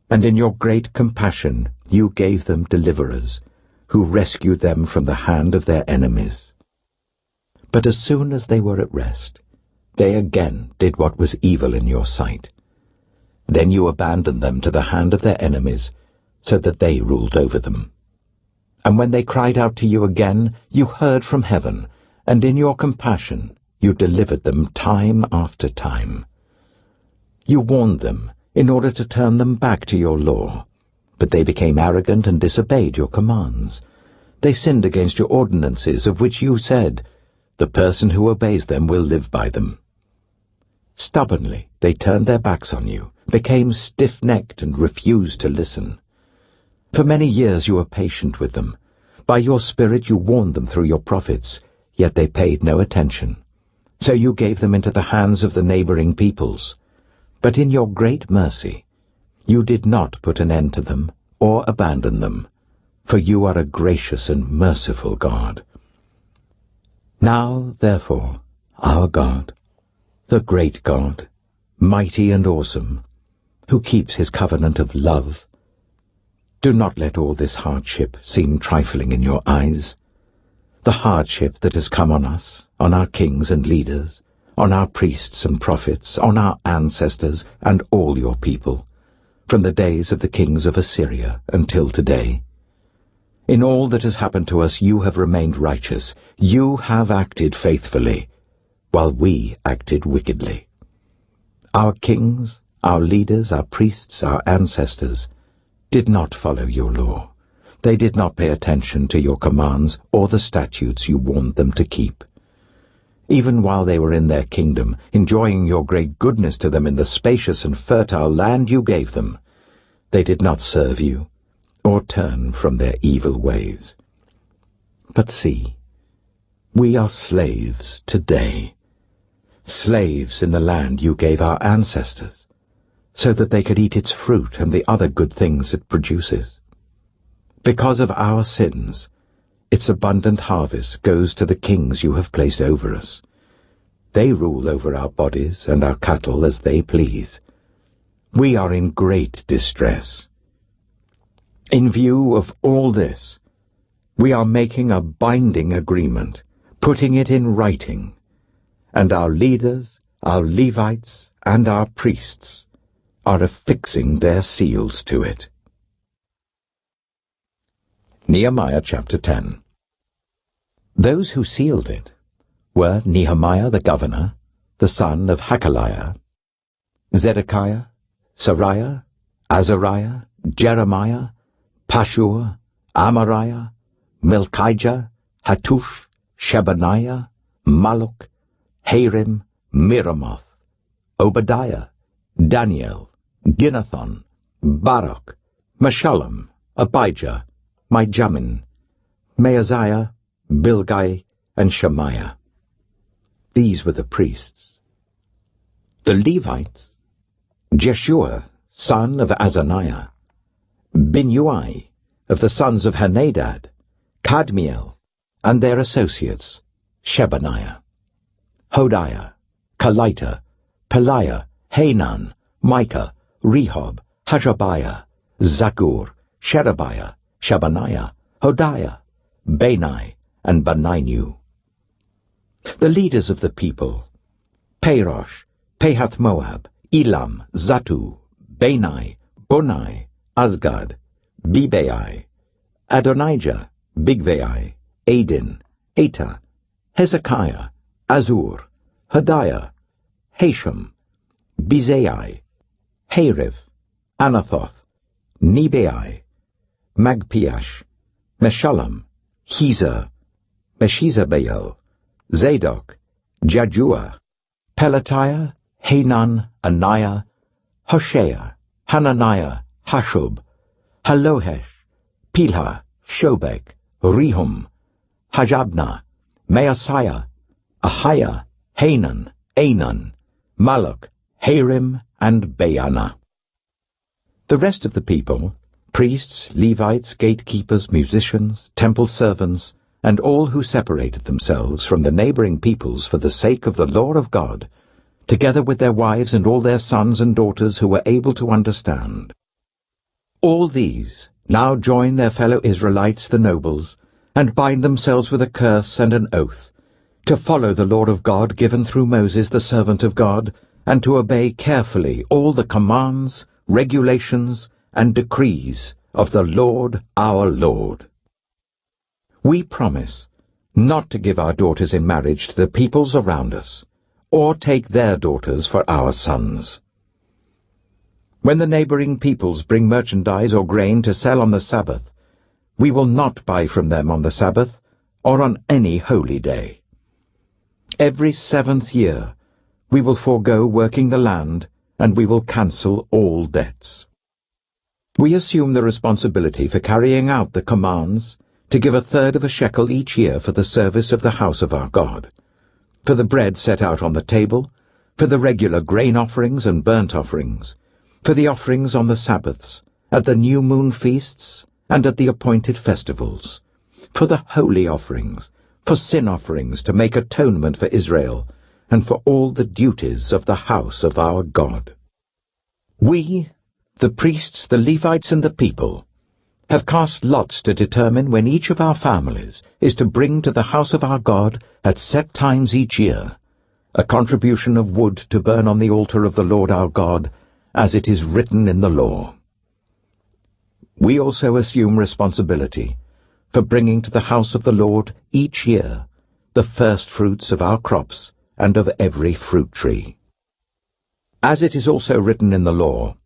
and in your great compassion you gave them deliverers, who rescued them from the hand of their enemies. But as soon as they were at rest, they again did what was evil in your sight. Then you abandoned them to the hand of their enemies, so that they ruled over them. And when they cried out to you again, you heard from heaven, and in your compassion you delivered them time after time. You warned them in order to turn them back to your law, but they became arrogant and disobeyed your commands. They sinned against your ordinances, of which you said, "The person who obeys them will live by them." Stubbornly they turned their backs on you, became stiff-necked and refused to listen. For many years you were patient with them. By your Spirit you warned them through your prophets, yet they paid no attention. So you gave them into the hands of the neighboring peoples. But in your great mercy you did not put an end to them or abandon them, for you are a gracious and merciful God. Now, therefore, our God, the great God, mighty and awesome, who keeps his covenant of love, do not let all this hardship seem trifling in your eyes, the hardship that has come on us, on our kings and leaders, on our priests and prophets, on our ancestors and all your people, from the days of the kings of Assyria until today. In all that has happened to us you have remained righteous. You have acted faithfully, while we acted wickedly. Our kings, our leaders, our priests, our ancestors did not follow your law. They did not pay attention to your commands or the statutes you warned them to keep. Even while they were in their kingdom, enjoying your great goodness to them in the spacious and fertile land you gave them, they did not serve you or turn from their evil ways. But see, we are slaves today, slaves in the land you gave our ancestors, so that they could eat its fruit and the other good things it produces. Because of our sins, its abundant harvest goes to the kings you have placed over us. They rule over our bodies and our cattle as they please. We are in great distress. In view of all this, we are making a binding agreement, putting it in writing, and our leaders, our Levites, and our priests are affixing their seals to it. Nehemiah chapter 10. Those who sealed it were Nehemiah the governor, the son of Hakaliah, Zedekiah, Sariah, Azariah, Jeremiah, Pashur, Amariah, Melchijah, Hattush, Shebaniah, Malluch, Harim, Miramoth, Obadiah, Daniel, Ginnathon, Baruch, Meshullam, Abijah, Mijamin, Maaziah, Bilgai, and Shemaiah. These were the priests. The Levites, Jeshua, son of Azaniah, Binnui, of the sons of Henadad, Kadmiel, and their associates, Shebaniah, Hodiah, Kelita, Peliah, Hanan, Micah, Rehob, Hashabiah, Zakur, Sherebiah, Shebaniah, Hodiah, Bani, and Beninu. The leaders of the people, Parosh, Pahath-Moab, Elam, Zatu, Bani, Bunai, Azgad, Bebai, Adonijah, Bigvai, Adin, Eta, Hezekiah, Azur, Hodiah, Hashem, Bezai, Harif, Anathoth, Nebai, Magpiash, Meshullam, Hezer, Meshezabeel, Zadok, Jajua, Pelatiah, Hanan, Anaiah, Hoshea, Hananiah, Hashub, Halohesh, Pilha, Shobek, Rehum, Hajabna, Maaseiah, Ahiah, Hanan, Anan, Malluch, Harim, and Baana. The rest of the people, priests, Levites, gatekeepers, musicians, temple servants, and all who separated themselves from the neighboring peoples for the sake of the law of God, together with their wives and all their sons and daughters who were able to understand. All these now join their fellow Israelites, the nobles, and bind themselves with a curse and an oath, to follow the law of God given through Moses, the servant of God, and to obey carefully all the commands, regulations, and decrees of the Lord our Lord. We promise not to give our daughters in marriage to the peoples around us, or take their daughters for our sons. When the neighboring peoples bring merchandise or grain to sell on the Sabbath, we will not buy from them on the Sabbath or on any holy day. Every 7th year we will forego working the land, and we will cancel all debts. We assume the responsibility for carrying out the commands to give 1/3 of a shekel each year for the service of the house of our God, for the bread set out on the table, for the regular grain offerings and burnt offerings, for the offerings on the Sabbaths, at the new moon feasts, and at the appointed festivals, for the holy offerings, for sin offerings to make atonement for Israel, and for all the duties of the house of our God. We, the priests, the Levites, and the people, have cast lots to determine when each of our families is to bring to the house of our God at set times each year a contribution of wood to burn on the altar of the Lord our God, as it is written in the law. We also assume responsibility for bringing to the house of the Lord each year the first fruits of our crops and of every fruit tree. As it is also written in the law,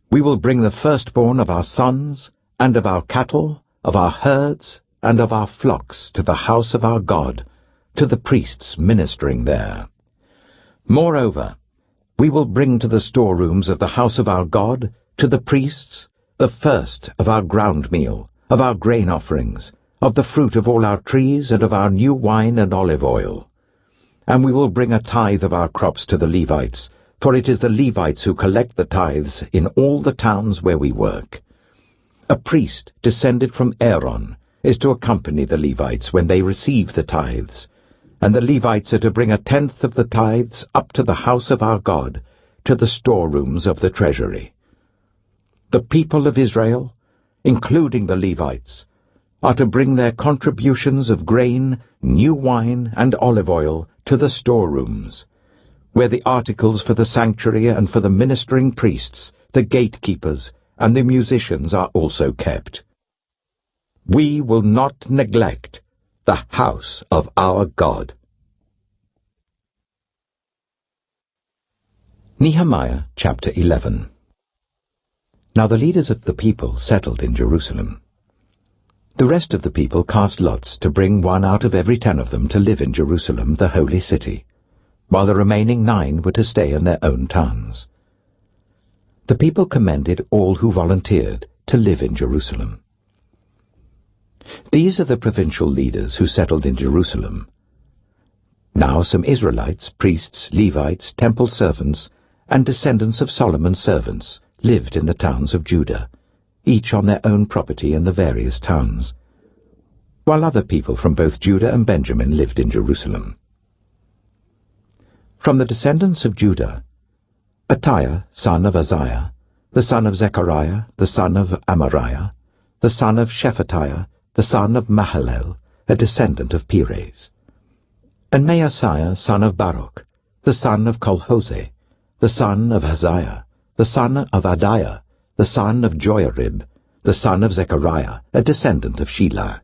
we will bring the firstborn of our sons and of our cattle, of our herds, and of our flocks to the house of our God, to the priests ministering there. Moreover, we will bring to the storerooms of the house of our God, to the priests, the first of our ground meal, of our grain offerings, of the fruit of all our trees, and of our new wine and olive oil. And we will bring a tithe of our crops to the Levites, for it is the Levites who collect the tithes in all the towns where we work. A priest descended from Aaron is to accompany the Levites when they receive the tithes, and the Levites are to bring 1/10 of the tithes up to the house of our God, to the storerooms of the treasury. The people of Israel, including the Levites, are to bring their contributions of grain, new wine, and olive oil to the storerooms, where the articles for the sanctuary and for the ministering priests, the gatekeepers, and the musicians are also kept. We will not neglect the house of our God. Nehemiah chapter 11. Now the leaders of the people settled in Jerusalem. The rest of the people cast lots to bring 1 out of every 10 of them to live in Jerusalem, the holy city, while the remaining 9 were to stay in their own towns. The people commended all who volunteered to live in Jerusalem. These are the provincial leaders who settled in Jerusalem. Now some Israelites, priests, Levites, temple servants, and descendants of Solomon's servants lived in the towns of Judah, each on their own property in the various towns, while other people from both Judah and Benjamin lived in Jerusalem. From the descendants of Judah, Attiah, son of Uzziah, the son of Zechariah, the son of Amariah, the son of Shephatiah, the son of Mahalalel, a descendant of Perez, and Maaseiah, son of Baruch, the son of Colhose, the son of Haziah, the son of Adiah, the son of Joiarib, the son of Zechariah, a descendant of Shelah.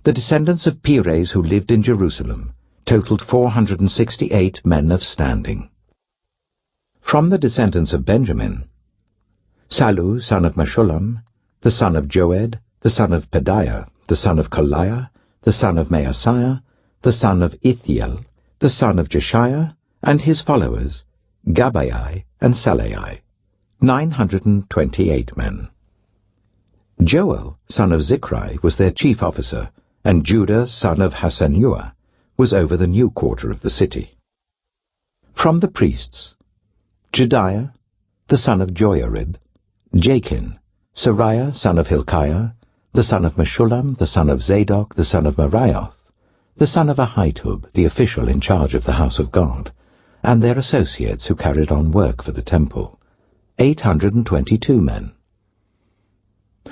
The descendants of Perez who lived in Jerusalem totaled 468 men of standing. From the descendants of Benjamin, Sallu, son of Meshullam, the son of Joed, the son of Pedaiah, the son of Koliah, the son of Maaseiah, the son of Ithiel, the son of Jeshiah, and his followers, Gabbai and Salai, 928 men. Joel, son of Zichri, was their chief officer, and Judah, son of Hasanuah, was over the new quarter of the city. From the priests, Jediah, the son of Joiarib, Jachin, Sariah, son of Hilkiah, the son of Meshullam, the son of Zadok, the son of Merioth, the son of Ahitub, the official in charge of the house of God, and their associates who carried on work for the temple, 822 men.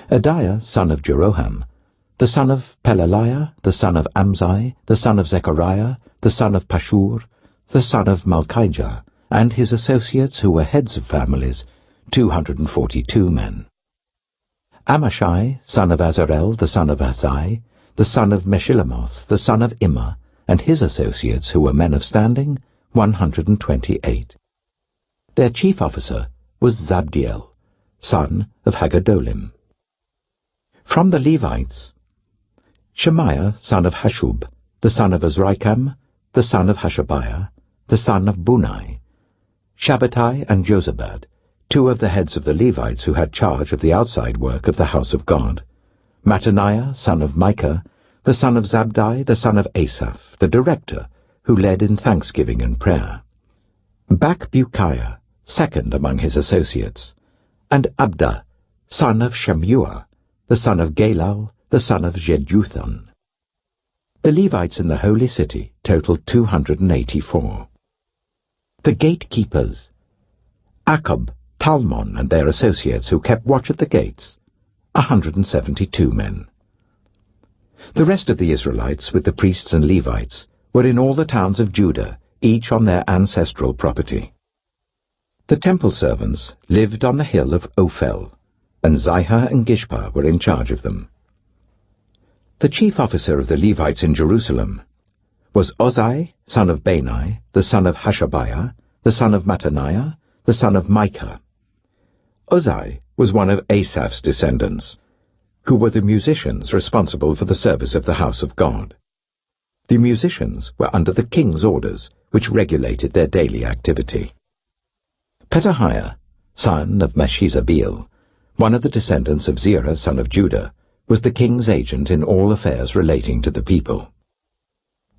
Adiah, son of Jeroham, the son of Pelaliah, the son of Amzai, the son of Zechariah, the son of Pashur, the son of Malchijah, and his associates who were heads of families, 242 men. Amashai, son of Azarel, the son of Azai, the son of Meshillamoth, the son of Immer, and his associates who were men of standing, 128. Their chief officer was Zabdiel, son of Haggadolim. From the Levites, Shemaiah, son of Hashub, the son of Azrikam, the son of Hashabiah, the son of Bunai, Shabbatai and Jozabad, 2 of the heads of the Levites who had charge of the outside work of the house of God, Mattaniah, son of Micah, the son of Zabdi, the son of Asaph, the director, who led in thanksgiving and prayer, Bakbukiah, second among his associates, and Abda, son of Shammua, the son of Galal, the son of Jeduthun. The Levites in the holy city totaled 284. The gatekeepers, Akub, Talmon, and their associates who kept watch at the gates, 172 men. The rest of the Israelites, with the priests and Levites, were in all the towns of Judah, each on their ancestral property. The temple servants lived on the hill of Ophel, and Zihah and Gishpa were in charge of them. The chief officer of the Levites in Jerusalem was Ozai, son of Bani, the son of Hashabiah, the son of Mattaniah, the son of Micah. Ozai was one of Asaph's descendants, who were the musicians responsible for the service of the house of God. The musicians were under the king's orders, which regulated their daily activity. Petahiah, son of Meshezabeel, one of the descendants of Zerah, son of Judah, was the king's agent in all affairs relating to the people.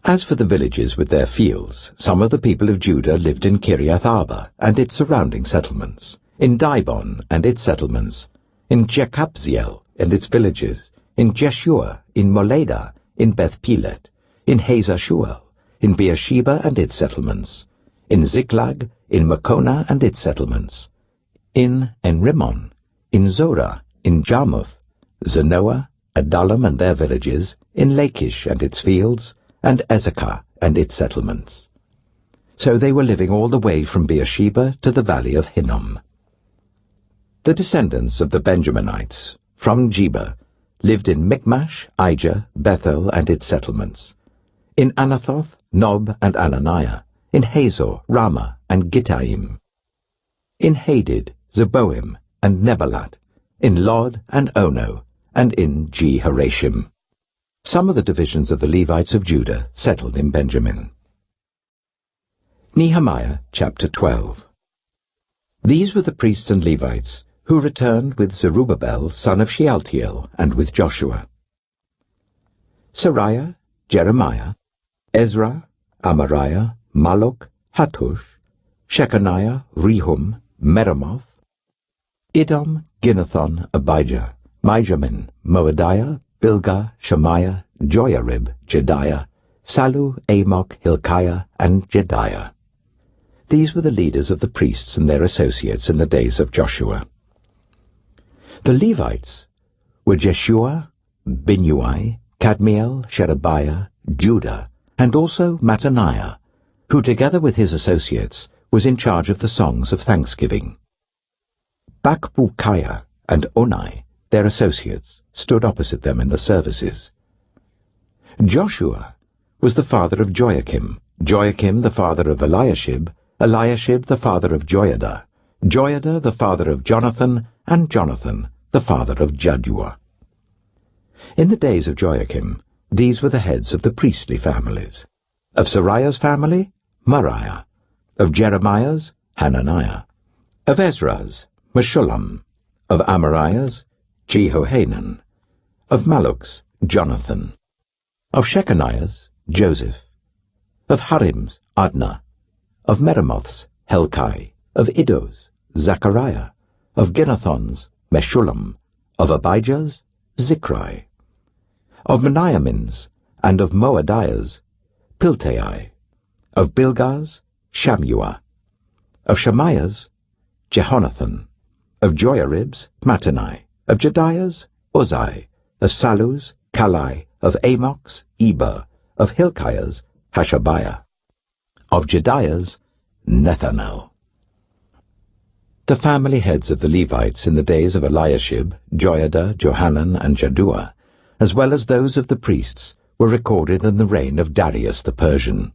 As for the villages with their fields, some of the people of Judah lived in Kiriath Arba and its surrounding settlements, in Dibon and its settlements, in Jekabziel and its villages, in Jeshua, in Moleda, in Beth-Pelet, in Hazar-Shual, in Beersheba and its settlements, in Ziklag, in Makona and its settlements, in Enrimmon, in Zorah, in Jarmuth, Zanoah, Adullam and their villages, in Lachish and its fields, and Ezekah and its settlements. So they were living all the way from Beersheba to the valley of Hinnom. The descendants of the Benjaminites, from Geba, lived in Michmash, Ijah, Bethel and its settlements, in Anathoth, Nob and Ananiah, in Hazor, Ramah and Gittaim, in Hadid, Zeboim, and Nebalat, in Lod and Ono, and in Jehoshaphat. Some of the divisions of the Levites of Judah settled in Benjamin. Nehemiah chapter 12. These were the priests and Levites who returned with Zerubbabel son of Shealtiel and with Joshua: Seraiah, Jeremiah, Ezra, Amariah, Malluch, Hattush, Shechaniah, Rehum, Meremoth, Idom, Ginnethon, Abijah, Mijamin, Moadiah, Bilgah, Shemaiah, Joiarib, Jediah, Sallu, Amok, Hilkiah, and Jediah. These were the leaders of the priests and their associates in the days of Joshua. The Levites were Jeshua, Binnui, Kadmiel, Sherebiah, Judah, and also Mattaniah, who together with his associates was in charge of the songs of thanksgiving. Bakbukiah and Onai, their associates, stood opposite them in the services. Joshua was the father of Joachim, Joachim the father of Eliashib, Eliashib the father of Joiada, Joiada the father of Jonathan, and Jonathan the father of Jaddua. In the days of Joachim, these were the heads of the priestly families. Of Seraiah's family, Moriah; of Jeremiah's, Hananiah; of Ezra's, Meshullam; of Amariah's, Jehohanan; of Malluch's, Jonathan; of Shechaniah's, Joseph; of Harim's, Adnah; of Meremoth's, Helkai; of Iddo's, Zechariah; of Ginnethon's, Meshullam; of Abijah's, Zichri; of Meniamin's, and of Moadiah's, Piltai; of Bilgah's, Shammua; of Shemaiah's, Jehonathan; of Joiarib's, Mattani; of Jediah's, Uzzi; of Sallu's, Kalai; of Amok's, Eber; of Hilkiah's, Hashabiah; of Jediah's, Nethanel. The family heads of the Levites in the days of Eliashib, Joiada, Johanan, and Jaddua, as well as those of the priests, were recorded in the reign of Darius the Persian.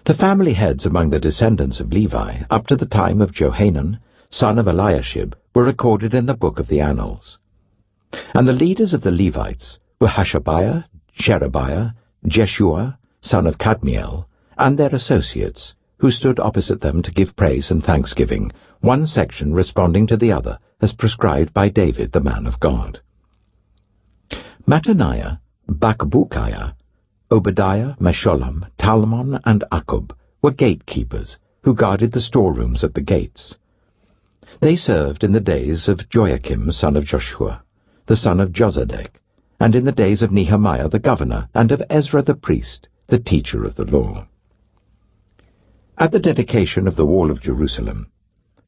The family heads among the descendants of Levi up to the time of Johanan, son of Eliashib, were recorded in the book of the Annals. And the leaders of the Levites were Hashabiah, Sherebiah, Jeshua, son of Kadmiel, and their associates, who stood opposite them to give praise and thanksgiving, one section responding to the other as prescribed by David the man of God. Mattaniah, Bakbukiah, Obadiah, Meshullam, Talmon, and Akkub were gatekeepers who guarded the storerooms of the gates. They served in the days of Joachim son of Joshua, the son of Josedek, and in the days of Nehemiah the governor, and of Ezra the priest, the teacher of the law. At the dedication of the wall of Jerusalem,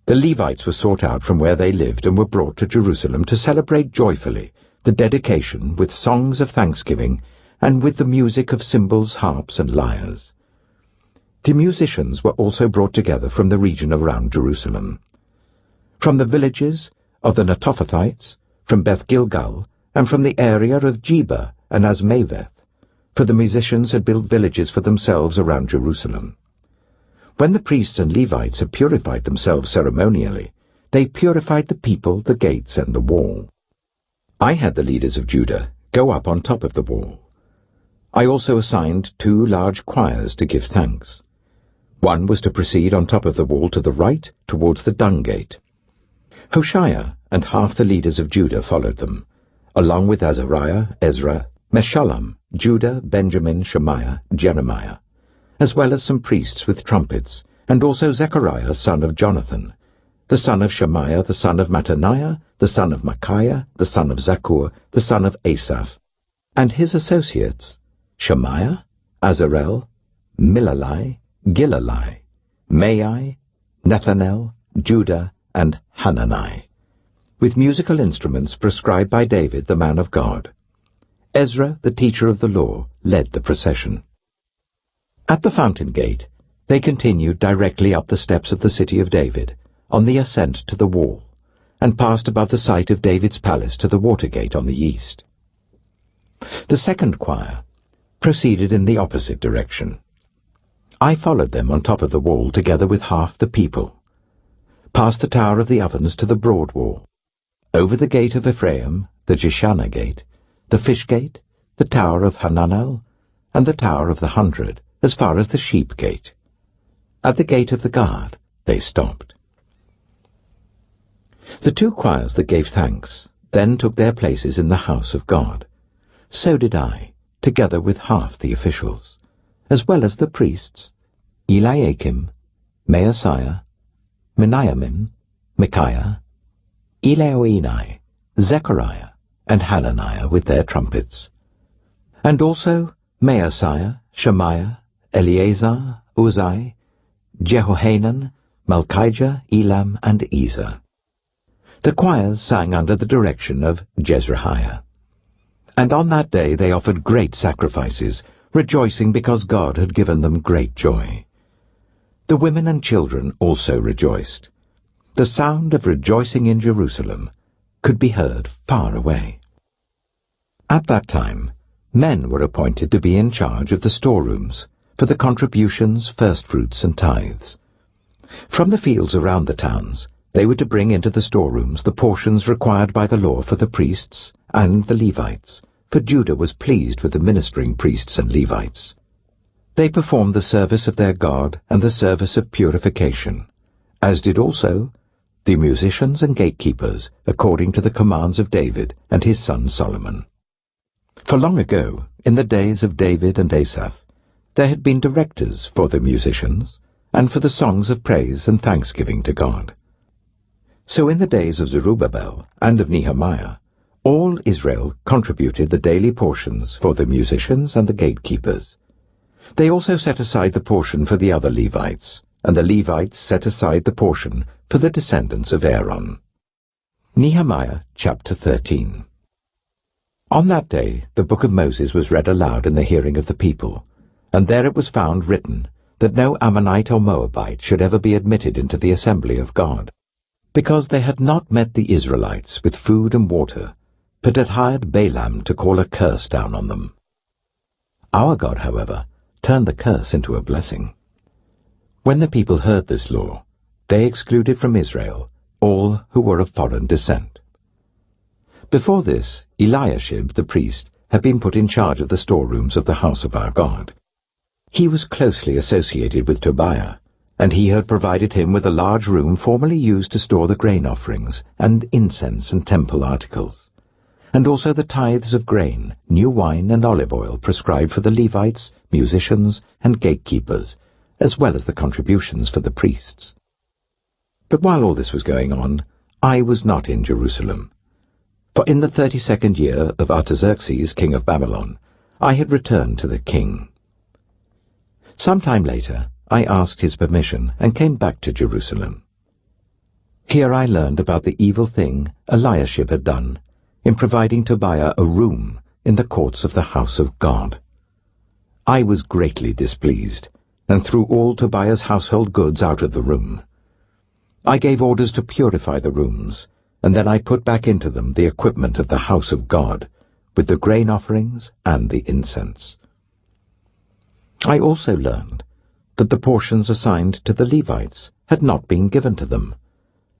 the Levites were sought out from where they lived and were brought to Jerusalem to celebrate joyfully the dedication with songs of thanksgiving and with the music of cymbals, harps, and lyres. The musicians were also brought together from the region around Jerusalem, from the villages of the Netophathites, from Beth Gilgal, and from the area of Jeba and Asmaveth, for the musicians had built villages for themselves around Jerusalem. When the priests and Levites had purified themselves ceremonially, they purified the people, the gates, and the wall. I had the leaders of Judah go up on top of the wall. I also assigned 2 large choirs to give thanks. One was to proceed on top of the wall to the right, towards the dung gate. Hoshea and half the leaders of Judah followed them, along with Azariah, Ezra, Meshullam, Judah, Benjamin, Shemaiah, Jeremiah, as well as some priests with trumpets, and also Zechariah son of Jonathan, the son of Shemaiah, the son of Mattaniah, the son of Micaiah, the son of Zakkur, the son of Asaph, and his associates, Shemaiah, Azarel, Milalai, Gilalai, Mai, Nethanel, Judah, and Hanani, with musical instruments prescribed by David the man of God. Ezra, the teacher of the law, led the procession. At the fountain gate, they continued directly up the steps of the city of David, on the ascent to the wall, and passed above the site of David's palace to the water gate on the east. The second choir proceeded in the opposite direction. I followed them on top of the wall together with half the people. past the Tower of the Ovens to the Broad Wall, over the gate of Ephraim, the Jeshanah gate, the Fish gate, the Tower of Hananel, and the Tower of the 100, as far as the Sheep gate. At the gate of the guard they stopped. The 2 choirs that gave thanks then took their places in the house of God. So did I, together with half the officials, as well as the priests, Eliakim, Maaseiah, Meniamim, Micaiah, Elioenai, Zechariah, and Hananiah with their trumpets, and also Maaseiah, Shemaiah, Eleazar, Uzai, Jehohanan, Malchijah, Elam, and Ezer. The choirs sang under the direction of Jezrahiah. And on that day they offered great sacrifices, rejoicing because God had given them great joy. The women and children also rejoiced. The sound of rejoicing in Jerusalem could be heard far away. At that time, men were appointed to be in charge of the storerooms for the contributions, firstfruits, and tithes. From the fields around the towns, they were to bring into the storerooms the portions required by the law for the priests and the Levites, for Judah was pleased with the ministering priests and Levites. They performed the service of their God and the service of purification, as did also the musicians and gatekeepers, according to the commands of David and his son Solomon. For long ago, in the days of David and Asaph, there had been directors for the musicians and for the songs of praise and thanksgiving to God. So in the days of Zerubbabel and of Nehemiah, all Israel contributed the daily portions for the musicians and the gatekeepers. They also set aside the portion for the other Levites, and the Levites set aside the portion for the descendants of Aaron. Nehemiah chapter 13. On that day the book of Moses was read aloud in the hearing of the people, and there it was found written that no Ammonite or Moabite should ever be admitted into the assembly of God, because they had not met the Israelites with food and water, but had hired Balaam to call a curse down on them. Our God, however, turned the curse into a blessing. When the people heard this law, they excluded from Israel all who were of foreign descent. Before this, Eliashib the priest had been put in charge of the storerooms of the house of our God. He was closely associated with Tobiah, and he had provided him with a large room formerly used to store the grain offerings and incense and temple articles, and also the tithes of grain, new wine, and olive oil prescribed for the Levites, musicians, and gatekeepers, as well as the contributions for the priests. But while all this was going on, I was not in Jerusalem. For in the 32nd year of Artaxerxes, king of Babylon, I had returned to the king. Some time later, I asked his permission and came back to Jerusalem. Here I learned about the evil thing Eliashib had done in providing Tobiah a room in the courts of the house of God. I was greatly displeased, and threw all Tobiah's household goods out of the room. I gave orders to purify the rooms, and then I put back into them the equipment of the house of God, with the grain offerings and the incense. I also learned that the portions assigned to the Levites had not been given to them,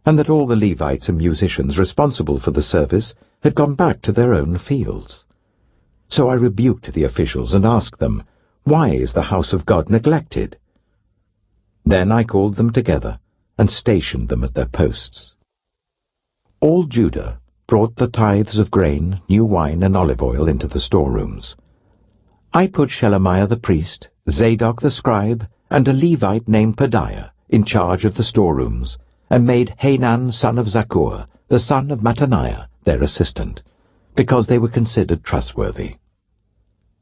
and that all the Levites and musicians responsible for the service had gone back to their own fields. So I rebuked the officials and asked them, "Why is the house of God neglected?" Then I called them together and stationed them at their posts. All Judah brought the tithes of grain, new wine, and olive oil into the storerooms. I put Shelemiah the priest, Zadok the scribe, and a Levite named Pedaiah in charge of the storerooms, and made Hanan son of Zakkur, the son of Mattaniah, their assistant, because they were considered trustworthy.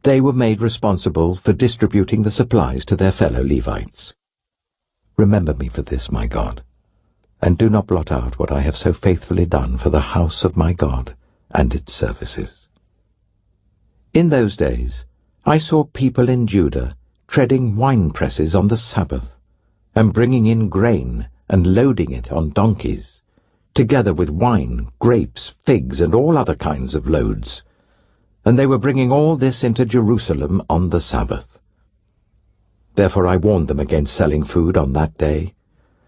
They were made responsible for distributing the supplies to their fellow Levites. Remember me for this, my God, and do not blot out what I have so faithfully done for the house of my God and its services. In those days I saw people in Judah treading wine presses on the Sabbath, and bringing in grain and loading it on donkeys, together with wine, grapes, figs, and all other kinds of loads. And they were bringing all this into Jerusalem on the Sabbath. Therefore I warned them against selling food on that day,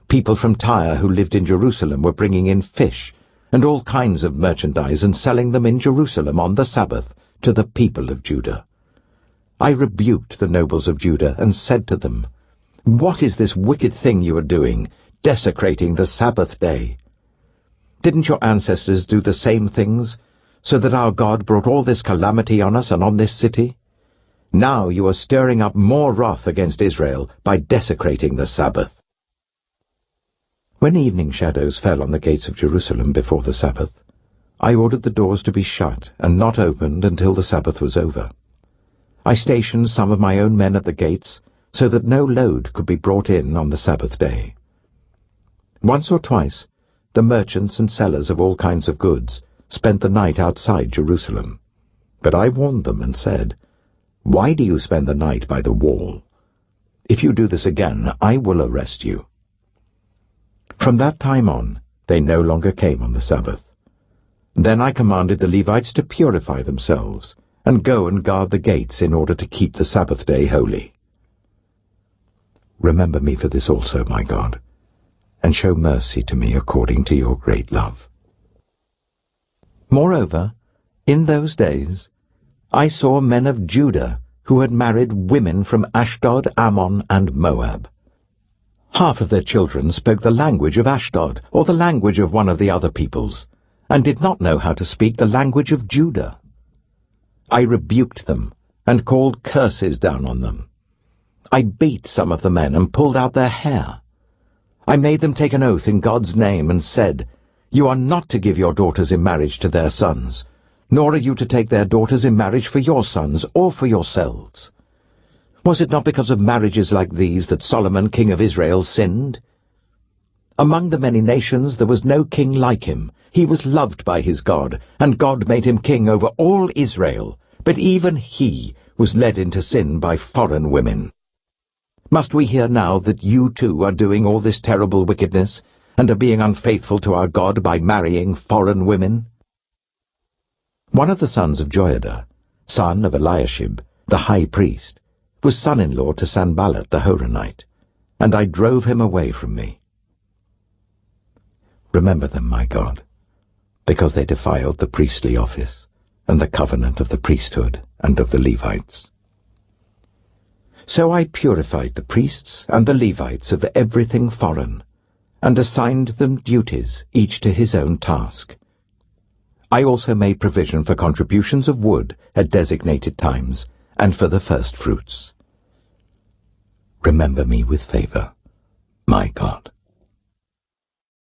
People from Tyre who lived in Jerusalem were bringing in fish and all kinds of merchandise and selling them in Jerusalem on the Sabbath to the people of Judah. I rebuked the nobles of Judah and said to them, "What is this wicked thing you are doing, desecrating the Sabbath day? Didn't your ancestors do the same things, so that our God brought all this calamity on us and on this city? Now you are stirring up more wrath against Israel by desecrating the Sabbath." When evening shadows fell on the gates of Jerusalem before the Sabbath, I ordered the doors to be shut and not opened until the Sabbath was over. I stationed some of my own men at the gates so that no load could be brought in on the Sabbath day. Once or twice, the merchants and sellers of all kinds of goods spent the night outside Jerusalem. But I warned them and said, "Why do you spend the night by the wall? If you do this again, I will arrest you." From that time on, they no longer came on the Sabbath. Then I commanded the Levites to purify themselves and go and guard the gates in order to keep the Sabbath day holy. Remember me for this also, my God, and show mercy to me according to your great love. Moreover, in those days, I saw men of Judah who had married women from Ashdod, Ammon, and Moab. Half of their children spoke the language of Ashdod, or the language of one of the other peoples, and did not know how to speak the language of Judah. I rebuked them and called curses down on them. I beat some of the men and pulled out their hair. I made them take an oath in God's name and said, "You are not to give your daughters in marriage to their sons, nor are you to take their daughters in marriage for your sons or for yourselves." Was it not because of marriages like these that Solomon, king of Israel, sinned? Among the many nations there was no king like him. He was loved by his God, and God made him king over all Israel. But even he was led into sin by foreign women. Must we hear now that you too are doing all this terrible wickedness, and are being unfaithful to our God by marrying foreign women? One of the sons of Joiada, son of Eliashib, the high priest, was son-in-law to Sanballat the Horonite, and I drove him away from me. Remember them, my God, because they defiled the priestly office and the covenant of the priesthood and of the Levites. So I purified the priests and the Levites of everything foreign, and assigned them duties, each to his own task. I also made provision for contributions of wood at designated times, and for the first fruits. Remember me with favor, my God.